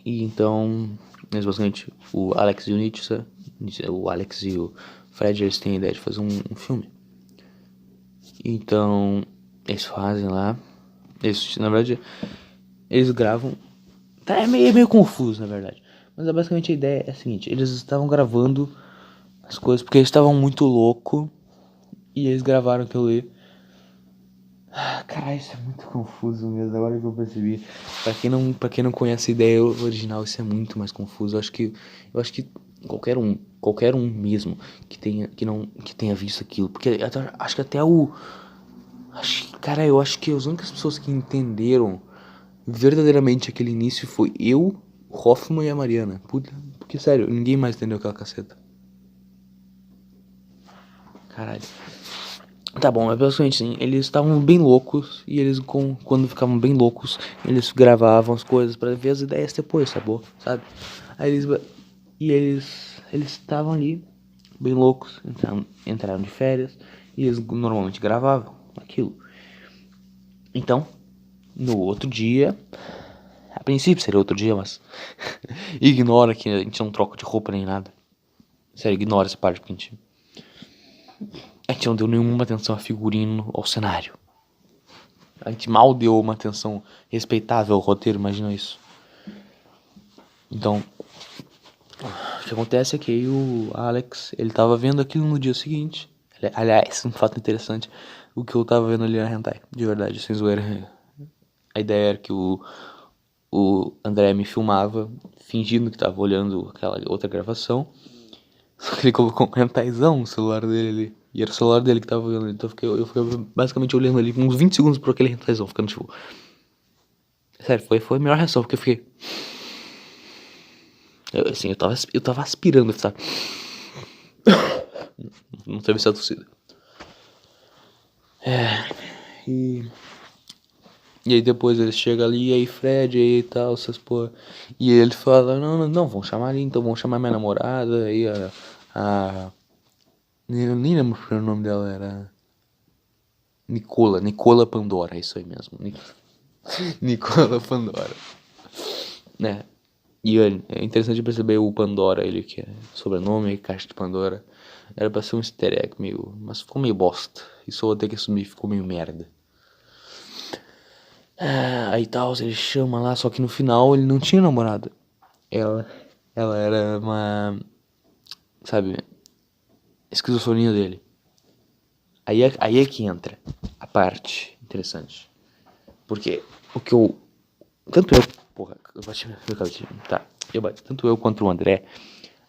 E então, eles basicamente, o Alex e o Fred, eles têm a ideia de fazer um filme. Então, eles fazem lá. Na verdade, eles gravam. Tá, é meio confuso, na verdade. Mas basicamente a ideia é a seguinte: eles estavam gravando as coisas porque eles estavam muito loucos. E eles gravaram aquilo ali. Caralho, isso é muito confuso mesmo, agora que eu percebi. Pra quem não conhece a ideia original, isso é muito mais confuso. Eu acho que qualquer um mesmo que tenha visto aquilo, porque acho que até cara, eu acho que as únicas pessoas que entenderam verdadeiramente aquele início foi eu, o Hoffman e a Mariana. Puta, porque sério, ninguém mais entendeu aquela caceta. Caralho. Tá bom, mas basicamente sim, eles estavam bem loucos e quando ficavam bem loucos, eles gravavam as coisas pra ver as ideias depois, sabe? Aí eles estavam ali bem loucos, entraram de férias e eles normalmente gravavam aquilo. Então, no outro dia, a princípio seria outro dia, mas ignora que a gente não troca de roupa nem nada. Sério, ignora essa parte porque a gente não deu nenhuma atenção a figurino, ao cenário. A gente mal deu uma atenção respeitável ao roteiro, imagina isso. Então, o que acontece é que o Alex, ele tava vendo aquilo no dia seguinte. Aliás, um fato interessante, o que eu tava vendo ali na Hentai, de verdade, sem zoeira. A ideia era que o André me filmava, fingindo que tava olhando aquela outra gravação. Só que ele colocou um hentaizão no celular dele ali. E era o celular dele que tava olhando. Então eu fiquei basicamente olhando ali uns 20 segundos por aquele hentaizão, ficando tipo... Sério, foi a melhor reação, porque eu fiquei... Eu tava aspirando, sabe? Não teve essa tossida. E aí depois ele chega ali, e aí Fred e tal, essas porra. E ele fala, não, vamos chamar ali, então vamos chamar minha namorada. Aí a eu nem lembro o nome dela, era... Nicola Pandora, é isso aí mesmo. Nicola Pandora. Né? E é interessante perceber o Pandora, ele que é sobrenome, caixa de Pandora. Era pra ser um easter egg meio... Mas ficou meio bosta. Isso eu vou ter que assumir, ficou meio merda. Aí tal, ele chama lá, só que no final ele não tinha namorada. Ela era uma, sabe, esquizofrenia dele. Aí é que entra a parte interessante. Porque o que eu. Tanto eu. Porra, eu bati meu cabelo. Tá. Tanto eu quanto o André.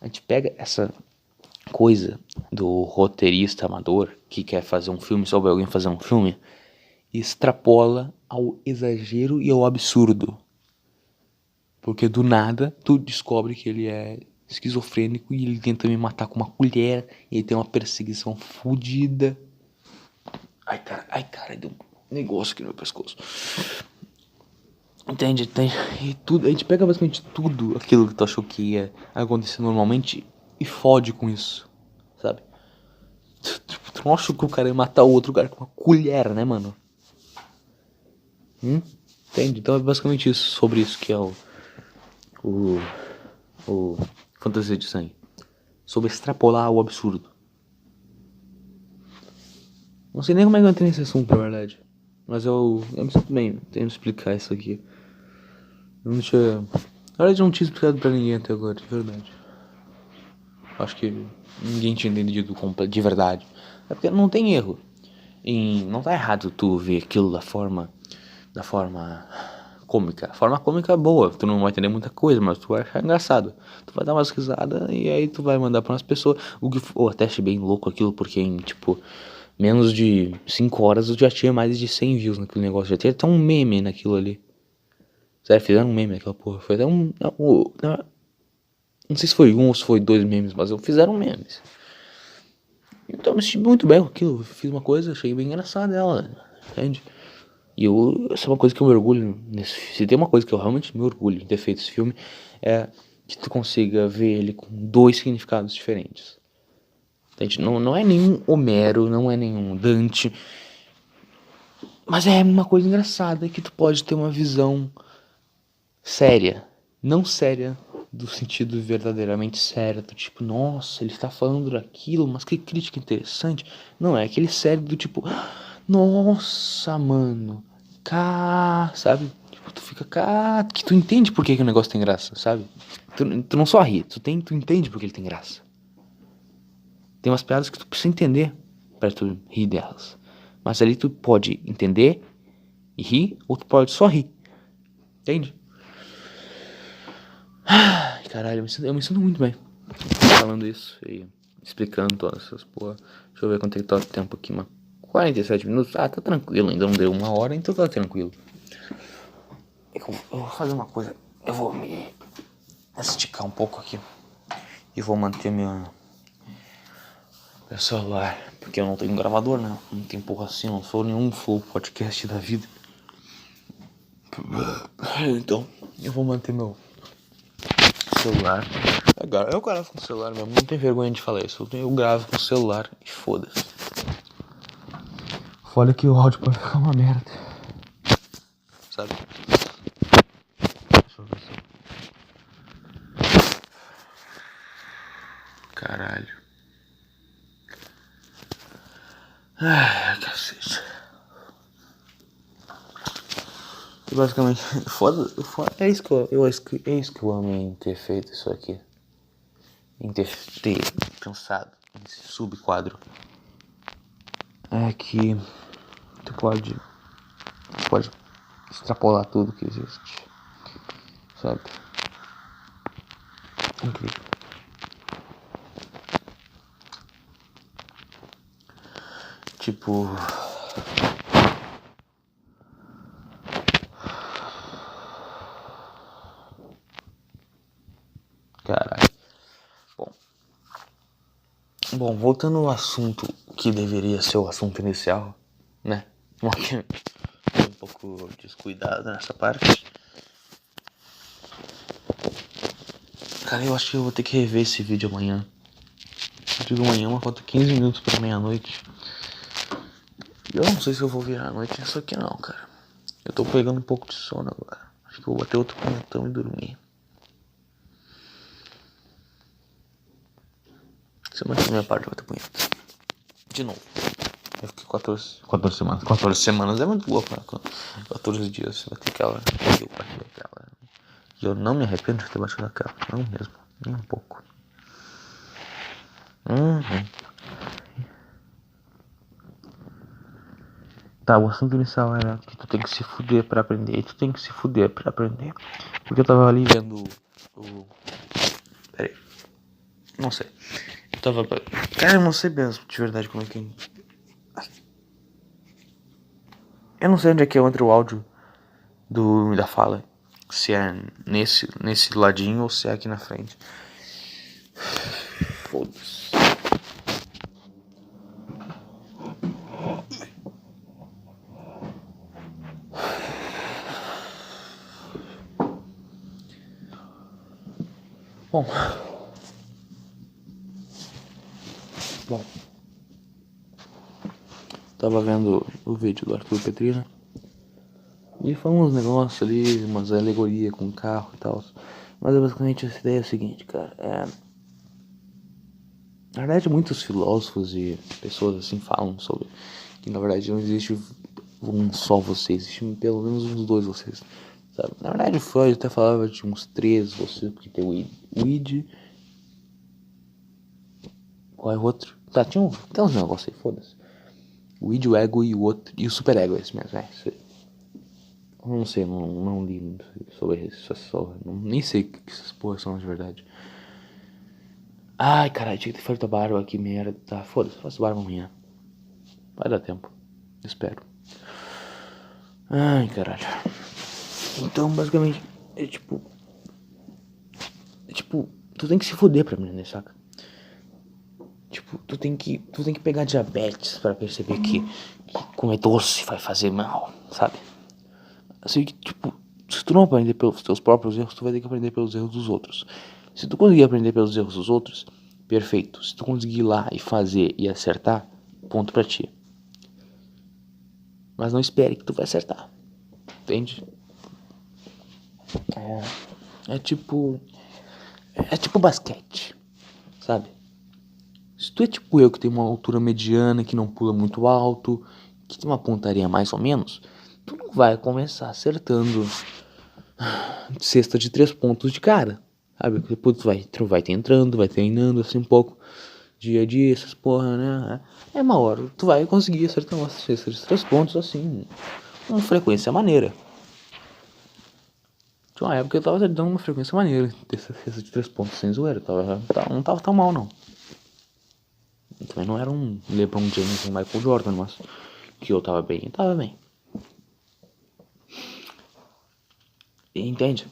A gente pega essa coisa do roteirista amador que quer fazer um filme sobre alguém fazer um filme e extrapola ao exagero e ao absurdo. Porque do nada tu descobre que ele é esquizofrênico e ele tenta me matar com uma colher e ele tem uma perseguição fodida. Ai, cara, deu um negócio aqui no meu pescoço. Entende? E tudo, a gente pega basicamente tudo aquilo que tu achou que ia acontecer normalmente e fode com isso, sabe? Tu não achou que o cara ia matar o outro cara com uma colher, né, mano? Entende? Então é basicamente isso, sobre isso que é o, o Fantasia de Sangue. Sobre extrapolar o absurdo. Não sei nem como é que eu entrei nesse assunto, na verdade. Mas eu me sinto bem tendo explicar isso aqui. Eu não tinha. Na verdade, eu não tinha explicado pra ninguém até agora, de verdade. Acho que ninguém tinha entendido de verdade. É porque não tem erro. Não tá errado tu ver aquilo da forma cômica. A forma cômica é boa, tu não vai entender muita coisa, mas tu vai achar engraçado. Tu vai dar umas risadas e aí tu vai mandar pra umas pessoas. O que eu até achei bem louco aquilo, porque em tipo menos de 5 horas eu já tinha mais de 100 views naquele negócio. Já tinha até um meme naquilo ali. Sério, fizeram um meme naquela porra. Foi até não sei se foi um ou se foi 2 memes, mas fizeram memes. Então eu me senti muito bem com aquilo. Eu fiz uma coisa, achei bem engraçada ela, entende? E essa é uma coisa que eu me orgulho se tem uma coisa que eu realmente me orgulho de ter feito esse filme, é que tu consiga ver ele com 2 significados diferentes. Entende? Não é nenhum Homero, não é nenhum Dante, mas é uma coisa engraçada que tu pode ter uma visão séria. Não séria do sentido verdadeiramente sério, do tipo, nossa, ele está falando daquilo, mas que crítica interessante. Não, é aquele sério do tipo, nossa, mano, sabe? Tipo, tu fica que tu entende por que o negócio tem graça, sabe? Tu não só ri, tu entende por que ele tem graça. Tem umas piadas que tu precisa entender pra tu rir delas. Mas ali tu pode entender e rir, ou tu pode só rir. Entende? Ai, caralho, eu me sinto muito bem falando isso e explicando todas essas porra. Deixa eu ver quanto é que tá o tempo aqui, mano. 47 minutos? Ah, tá tranquilo, ainda não deu 1 hora, então tá tranquilo. Eu vou fazer uma coisa. Eu vou me esticar um pouco aqui. E vou manter meu celular. Porque eu não tenho gravador, né? Não tem porra assim, não sou nenhum flow podcast da vida. Então, eu vou manter meu celular. Eu gravo com o celular mesmo, não tenho vergonha de falar isso. Eu gravo com o celular e foda-se. Fora que o áudio pode ficar uma merda. Sabe? Deixa eu ver se. Caralho. Ai, cacete. E basicamente, é isso que eu amo em ter feito isso aqui. Em ter pensado nesse subquadro. É que tu pode extrapolar tudo que existe. Sabe? Incrível. Tipo. Caralho. Bom, voltando ao assunto que deveria ser o assunto inicial, né? Um pouco descuidado nessa parte. Cara, eu acho que eu vou ter que rever esse vídeo amanhã. Eu digo amanhã, mas falta 15 minutos pra meia-noite. Eu não sei se eu vou virar a noite nisso aqui não, cara. Eu tô pegando um pouco de sono agora. Acho que eu vou bater outro punhetão e dormir. Semana da minha parte eu vou bater punheta. De novo. Eu fiquei 14 semanas. 14 semanas é muito louco, né? 14 dias você vai ter aquela. Eu não me arrependo de ter batido aquela. Não mesmo. Nem um pouco. Tá, o assunto inicial era que tu tem que se fuder pra aprender. E tu tem que se fuder pra aprender. Porque eu tava ali vendo o. Pera aí. Não sei. Eu tava. Cara, eu não sei mesmo de verdade como é que. Eu não sei onde é que entra o áudio da fala. Se é nesse ladinho ou se é aqui na frente. Foda-se. Bom. Tava vendo o vídeo do Arthur Petrina. E falou uns negócios ali, umas alegorias com carro e tal. Mas basicamente essa ideia é o seguinte, cara. Na verdade, muitos filósofos e pessoas assim falam sobre que na verdade não existe um só você, existem pelo menos uns dois vocês, sabe? Na verdade, o Freud até falava de uns três vocês, porque tem o id. Qual é o outro? Tá, tem uns negócios aí, foda-se. O id, o ego e o outro. E o superego, esse mesmo, não sei, não li sobre isso, nem sei o que essas porras são de verdade. Ai, caralho, tinha que ter feito a barba aqui, merda. Tá, foda-se, faço barba amanhã. Vai dar tempo, espero. Ai, caralho. Então, basicamente, é tipo, tu tem que se foder pra aprender, saca? Tipo, tu tem que pegar diabetes pra perceber que comer doce vai fazer mal, sabe? Assim que, tipo, se tu não aprender pelos teus próprios erros, tu vai ter que aprender pelos erros dos outros. Se tu conseguir aprender pelos erros dos outros, perfeito. Se tu conseguir ir lá e fazer e acertar, ponto pra ti. Mas não espere que tu vai acertar. Entende? É tipo basquete, sabe? Se tu é tipo eu, que tem uma altura mediana, que não pula muito alto, que tem uma pontaria mais ou menos, tu não vai começar acertando cesta de 3 pontos de cara, sabe? Depois tu vai ter entrando, vai treinando assim um pouco, dia a dia, essas porra, né? É uma hora, tu vai conseguir acertar uma cesta de 3 pontos assim, com uma frequência maneira. Tinha uma época que eu tava dando uma frequência maneira, dessa cesta de 3 pontos sem zoeira, não tava tão mal não. Eu também não era um LeBron James, um Michael Jordan, mas que eu tava bem. Entende?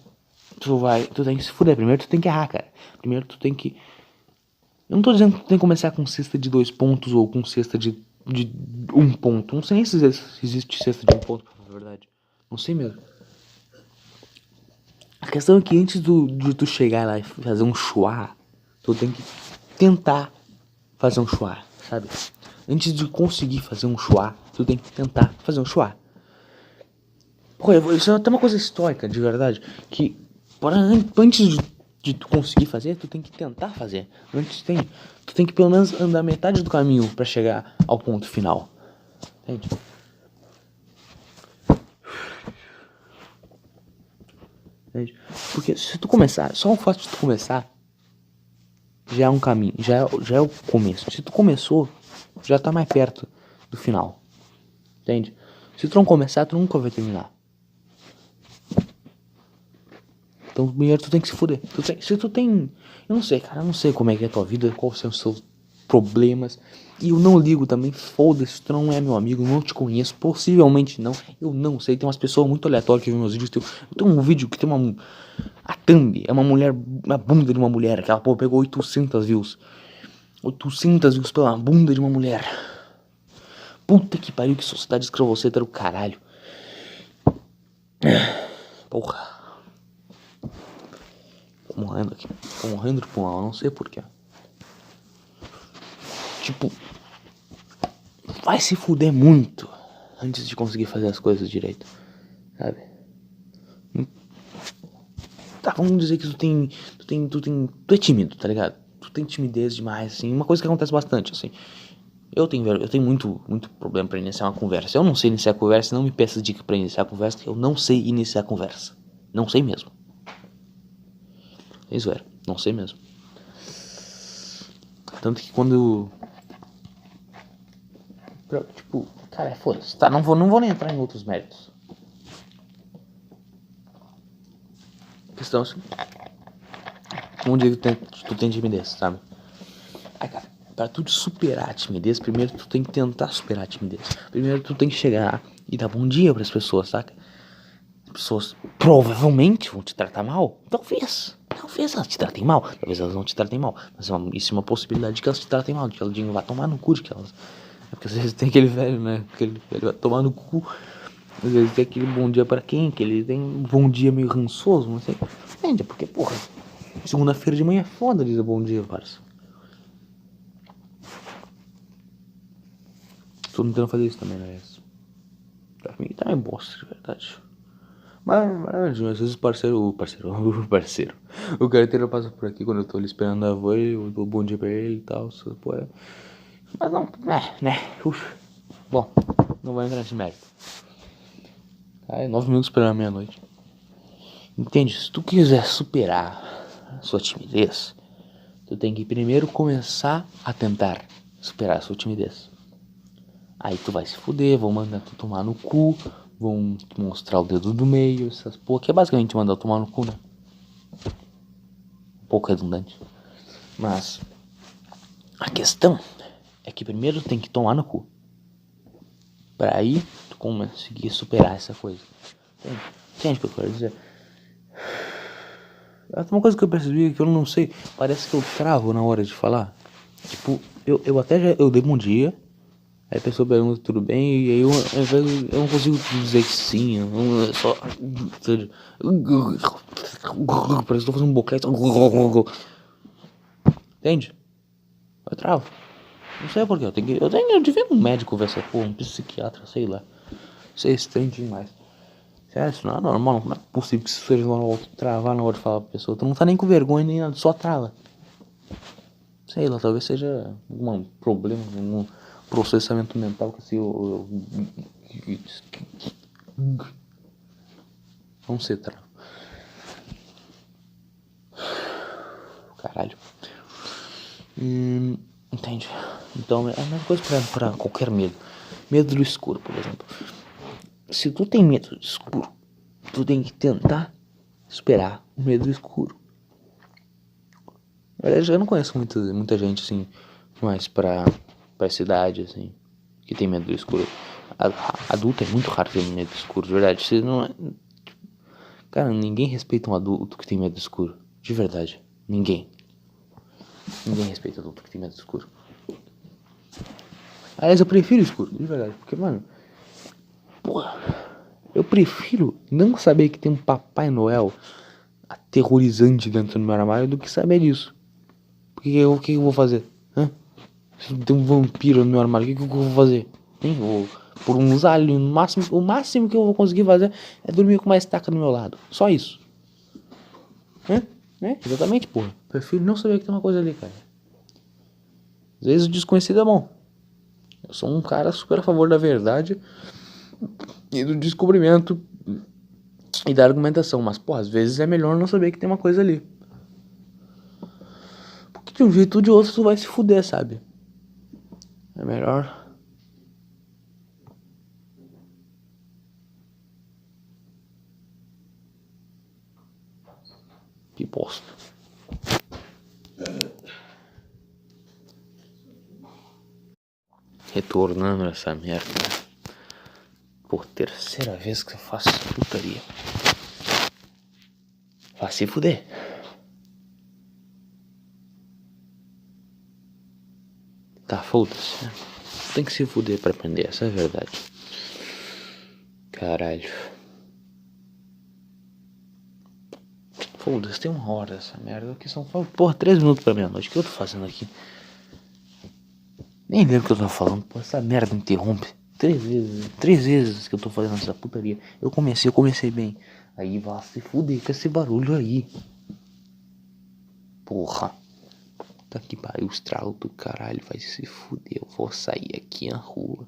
Tu tem que se fuder. Primeiro tu tem que errar, cara. Primeiro tu tem que. Eu não tô dizendo que tu tem que começar com cesta de 2 pontos ou com cesta de 1 ponto. Não sei nem se existe cesta de 1 ponto, na verdade. Não sei mesmo. A questão é que antes de tu chegar lá e fazer um chua, tu tem que tentar fazer um chua, sabe? Antes de conseguir fazer um chua, tu tem que tentar fazer um chua. Pô, isso é até uma coisa histórica, de verdade. Que antes de tu conseguir fazer, tu tem que tentar fazer. Tu tem que pelo menos andar metade do caminho pra chegar ao ponto final. Entende? Entende? Porque se tu começar, só o fato de tu começar já é um caminho, já é o começo. Se tu começou, já tá mais perto do final. Entende? Se tu não começar, tu nunca vai terminar. Então primeiro tu tem que se fuder. Se tu tem. Eu não sei, cara. Eu não sei como é que é a tua vida, quais são os seus problemas. E eu não ligo também. Foda-se, tu não é meu amigo, não te conheço. Possivelmente não. Eu não sei. Tem umas pessoas muito aleatórias que vêem meus vídeos. Tem um vídeo que tem uma. A thumb é uma mulher. Uma bunda de uma mulher. Aquela porra pegou 800 views. 800 views pela bunda de uma mulher. Puta que pariu, que sociedade escravoceta do caralho. Porra. Tô morrendo aqui. Tô morrendo de pulmão, não sei porquê. Tipo, vai se fuder muito antes de conseguir fazer as coisas direito, sabe? Tá, vamos dizer que tu é tímido, tá ligado? Tu tem timidez demais, assim, uma coisa que acontece bastante, assim. Eu tenho muito problema pra iniciar uma conversa. Eu não sei iniciar a conversa, não me peça dica pra iniciar a conversa, que eu não sei iniciar a conversa. Não sei mesmo. Isso era, não sei mesmo. Tanto que quando... Tipo, cara, foda-se. Tá, não vou nem entrar em outros méritos. A questão é assim, um dia tu tem timidez, sabe? Aí, cara, pra tu superar a timidez, primeiro tu tem que tentar superar a timidez. Primeiro tu tem que chegar e dar bom dia pras pessoas, saca? As pessoas provavelmente vão te tratar mal. Talvez elas te tratem mal. Talvez elas não te tratem mal. Mas isso é uma possibilidade de que elas te tratem mal. De que elas vão tomar no cu de que elas... É porque às vezes tem aquele velho, né? Ele vai tomar no cu. Às vezes tem aquele bom dia pra quem? Que ele tem um bom dia meio rançoso, não sei. Entende? Porque, porra, segunda-feira de manhã é foda dizer bom dia, parça. Tô tentando fazer isso também, né? Pra mim tá meio bosta, de verdade. Mas às vezes o parceiro. O carteiro passa por aqui quando eu tô ali esperando a avó e eu dou bom dia pra ele e tal. Pô, é. Mas não, né? Bom, não vou entrar nesse mérito. Aí, 9 minutos pra meia-noite. Entende? Se tu quiser superar a sua timidez, tu tem que primeiro começar a tentar superar a sua timidez. Aí tu vai se fuder, vão mandar tu tomar no cu, vão te mostrar o dedo do meio, essas porra, que é basicamente mandar tu tomar no cu, né? Um pouco redundante. Mas a questão é que primeiro tem que tomar no cu. Pra aí tu conseguir superar essa coisa. Entende o que eu quero dizer? Uma coisa que eu percebi que eu não sei, parece que eu travo na hora de falar. Tipo, eu até já eu dei bom dia. Aí a pessoa pergunta tudo bem, e aí eu não consigo dizer que sim, eu só. Parece que estou fazendo um boquete. Entende? Eu travo. Não sei porquê, eu devia ir num médico ver essa porra, um psiquiatra, sei lá. Isso é estranho demais. Sério, isso não é normal, não é possível que isso seja normal, tu travar na hora de falar pra pessoa. Tu não tá nem com vergonha nem nada, só trava. Sei lá, talvez seja algum problema, algum processamento mental que assim não sei, trava. Caralho. Entende? Então é a mesma coisa pra qualquer medo. Medo do escuro, por exemplo. Se tu tem medo do escuro, tu tem que tentar superar o medo do escuro. Na verdade, eu não conheço muita gente assim, mais pra cidade, assim, que tem medo do escuro. Adulto é muito raro ter medo do escuro, de verdade. Você não é... Cara, ninguém respeita um adulto que tem medo do escuro. De verdade. Ninguém respeita adulto que tem medo do escuro. Aliás, eu prefiro escuro, de verdade. Porque, mano, porra, eu prefiro não saber que tem um Papai Noel aterrorizante dentro do meu armário do que saber disso. Porque o que eu vou fazer? Hã? Se tem um vampiro no meu armário, o que eu vou fazer? Nem vou. Por uns aliens, o máximo que eu vou conseguir fazer é dormir com uma estaca do meu lado. Só isso. Hã? Exatamente, porra. Prefiro não saber que tem uma coisa ali, cara. Às vezes o desconhecido é bom. Eu sou um cara super a favor da verdade e do descobrimento e da argumentação. Mas, porra, às vezes é melhor não saber que tem uma coisa ali. Porque de um jeito ou de outro tu vai se fuder, sabe? É melhor. Que bosta. Retornando essa merda. Por terceira vez que eu faço essa putaria. Vai se fuder. Tá, foda-se. Tem que se fuder pra aprender, essa é a verdade. Caralho. Foda-se, tem uma hora essa merda. Que são, porra, 3 minutos pra meia-noite. O que eu tô fazendo aqui? Nem lembro o que eu tô falando. Pô, essa merda me interrompe. 3 vezes que eu tô fazendo essa putaria. Eu comecei bem. Aí vai se fuder com esse barulho aí. Porra. Puta que pariu, estralo do caralho, vai se fuder. Eu vou sair aqui na rua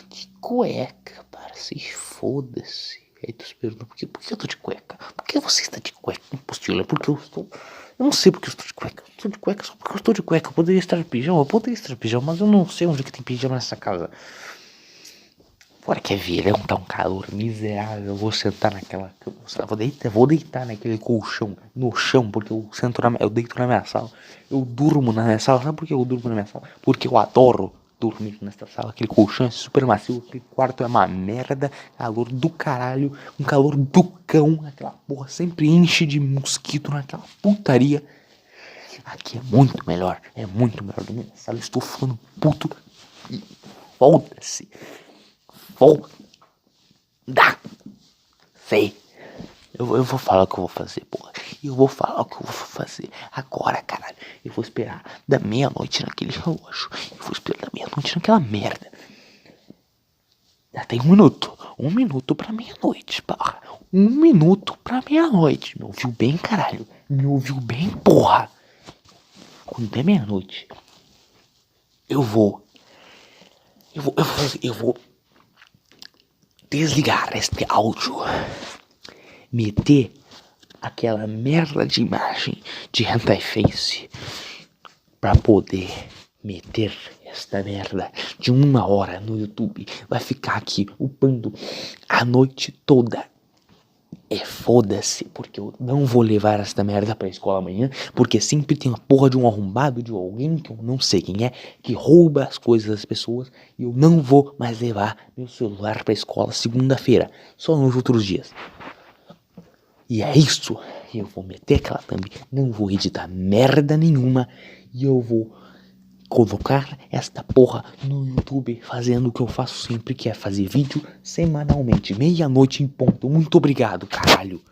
de cueca, parceiro, foda-se. Aí tu se pergunta, por que eu tô de cueca? Por que você está de cueca, Postila? Porque eu estou... Eu não sei porque eu estou de cueca. Eu estou de cueca só porque eu estou de cueca. Eu poderia estar de pijama, mas eu não sei onde que tem pijama nessa casa. Fora que é verão, tá um calor miserável. Eu vou sentar naquela cama. Vou deitar naquele colchão, no chão, porque eu deito na minha sala. Eu durmo na minha sala. Sabe por que eu durmo na minha sala? Porque eu adoro dormir nessa sala. Aquele colchão é super macio. Aquele quarto é uma merda. Calor do caralho. Um calor do cão. Aquela porra sempre enche de mosquito naquela putaria. Aqui é muito melhor. É muito melhor dormir na sala. Estou ficando puto. Foda-se. Foda. Sei. Eu vou falar o que eu vou fazer, porra. Eu vou falar o que eu vou fazer agora, caralho. Eu vou esperar da meia-noite naquele relógio. Eu vou esperar da meia-noite naquela merda. Já tem 1 minuto. 1 minuto pra meia-noite, porra. 1 minuto pra meia-noite. Me ouviu bem, caralho? Me ouviu bem, porra? Quando der meia-noite, eu vou desligar este áudio. Meter aquela merda de imagem de hentai face pra poder meter esta merda de 1 hora no YouTube. Vai ficar aqui upando a noite toda. Foda-se, porque eu não vou levar esta merda pra escola amanhã, porque sempre tem uma porra de um arrombado, de alguém que eu não sei quem é, que rouba as coisas das pessoas, e eu não vou mais levar meu celular pra escola segunda-feira, só nos outros dias. E é isso, eu vou meter aquela thumb, não vou editar merda nenhuma, e eu vou colocar esta porra no YouTube, fazendo o que eu faço sempre, que é fazer vídeo semanalmente, meia-noite em ponto. Muito obrigado, caralho.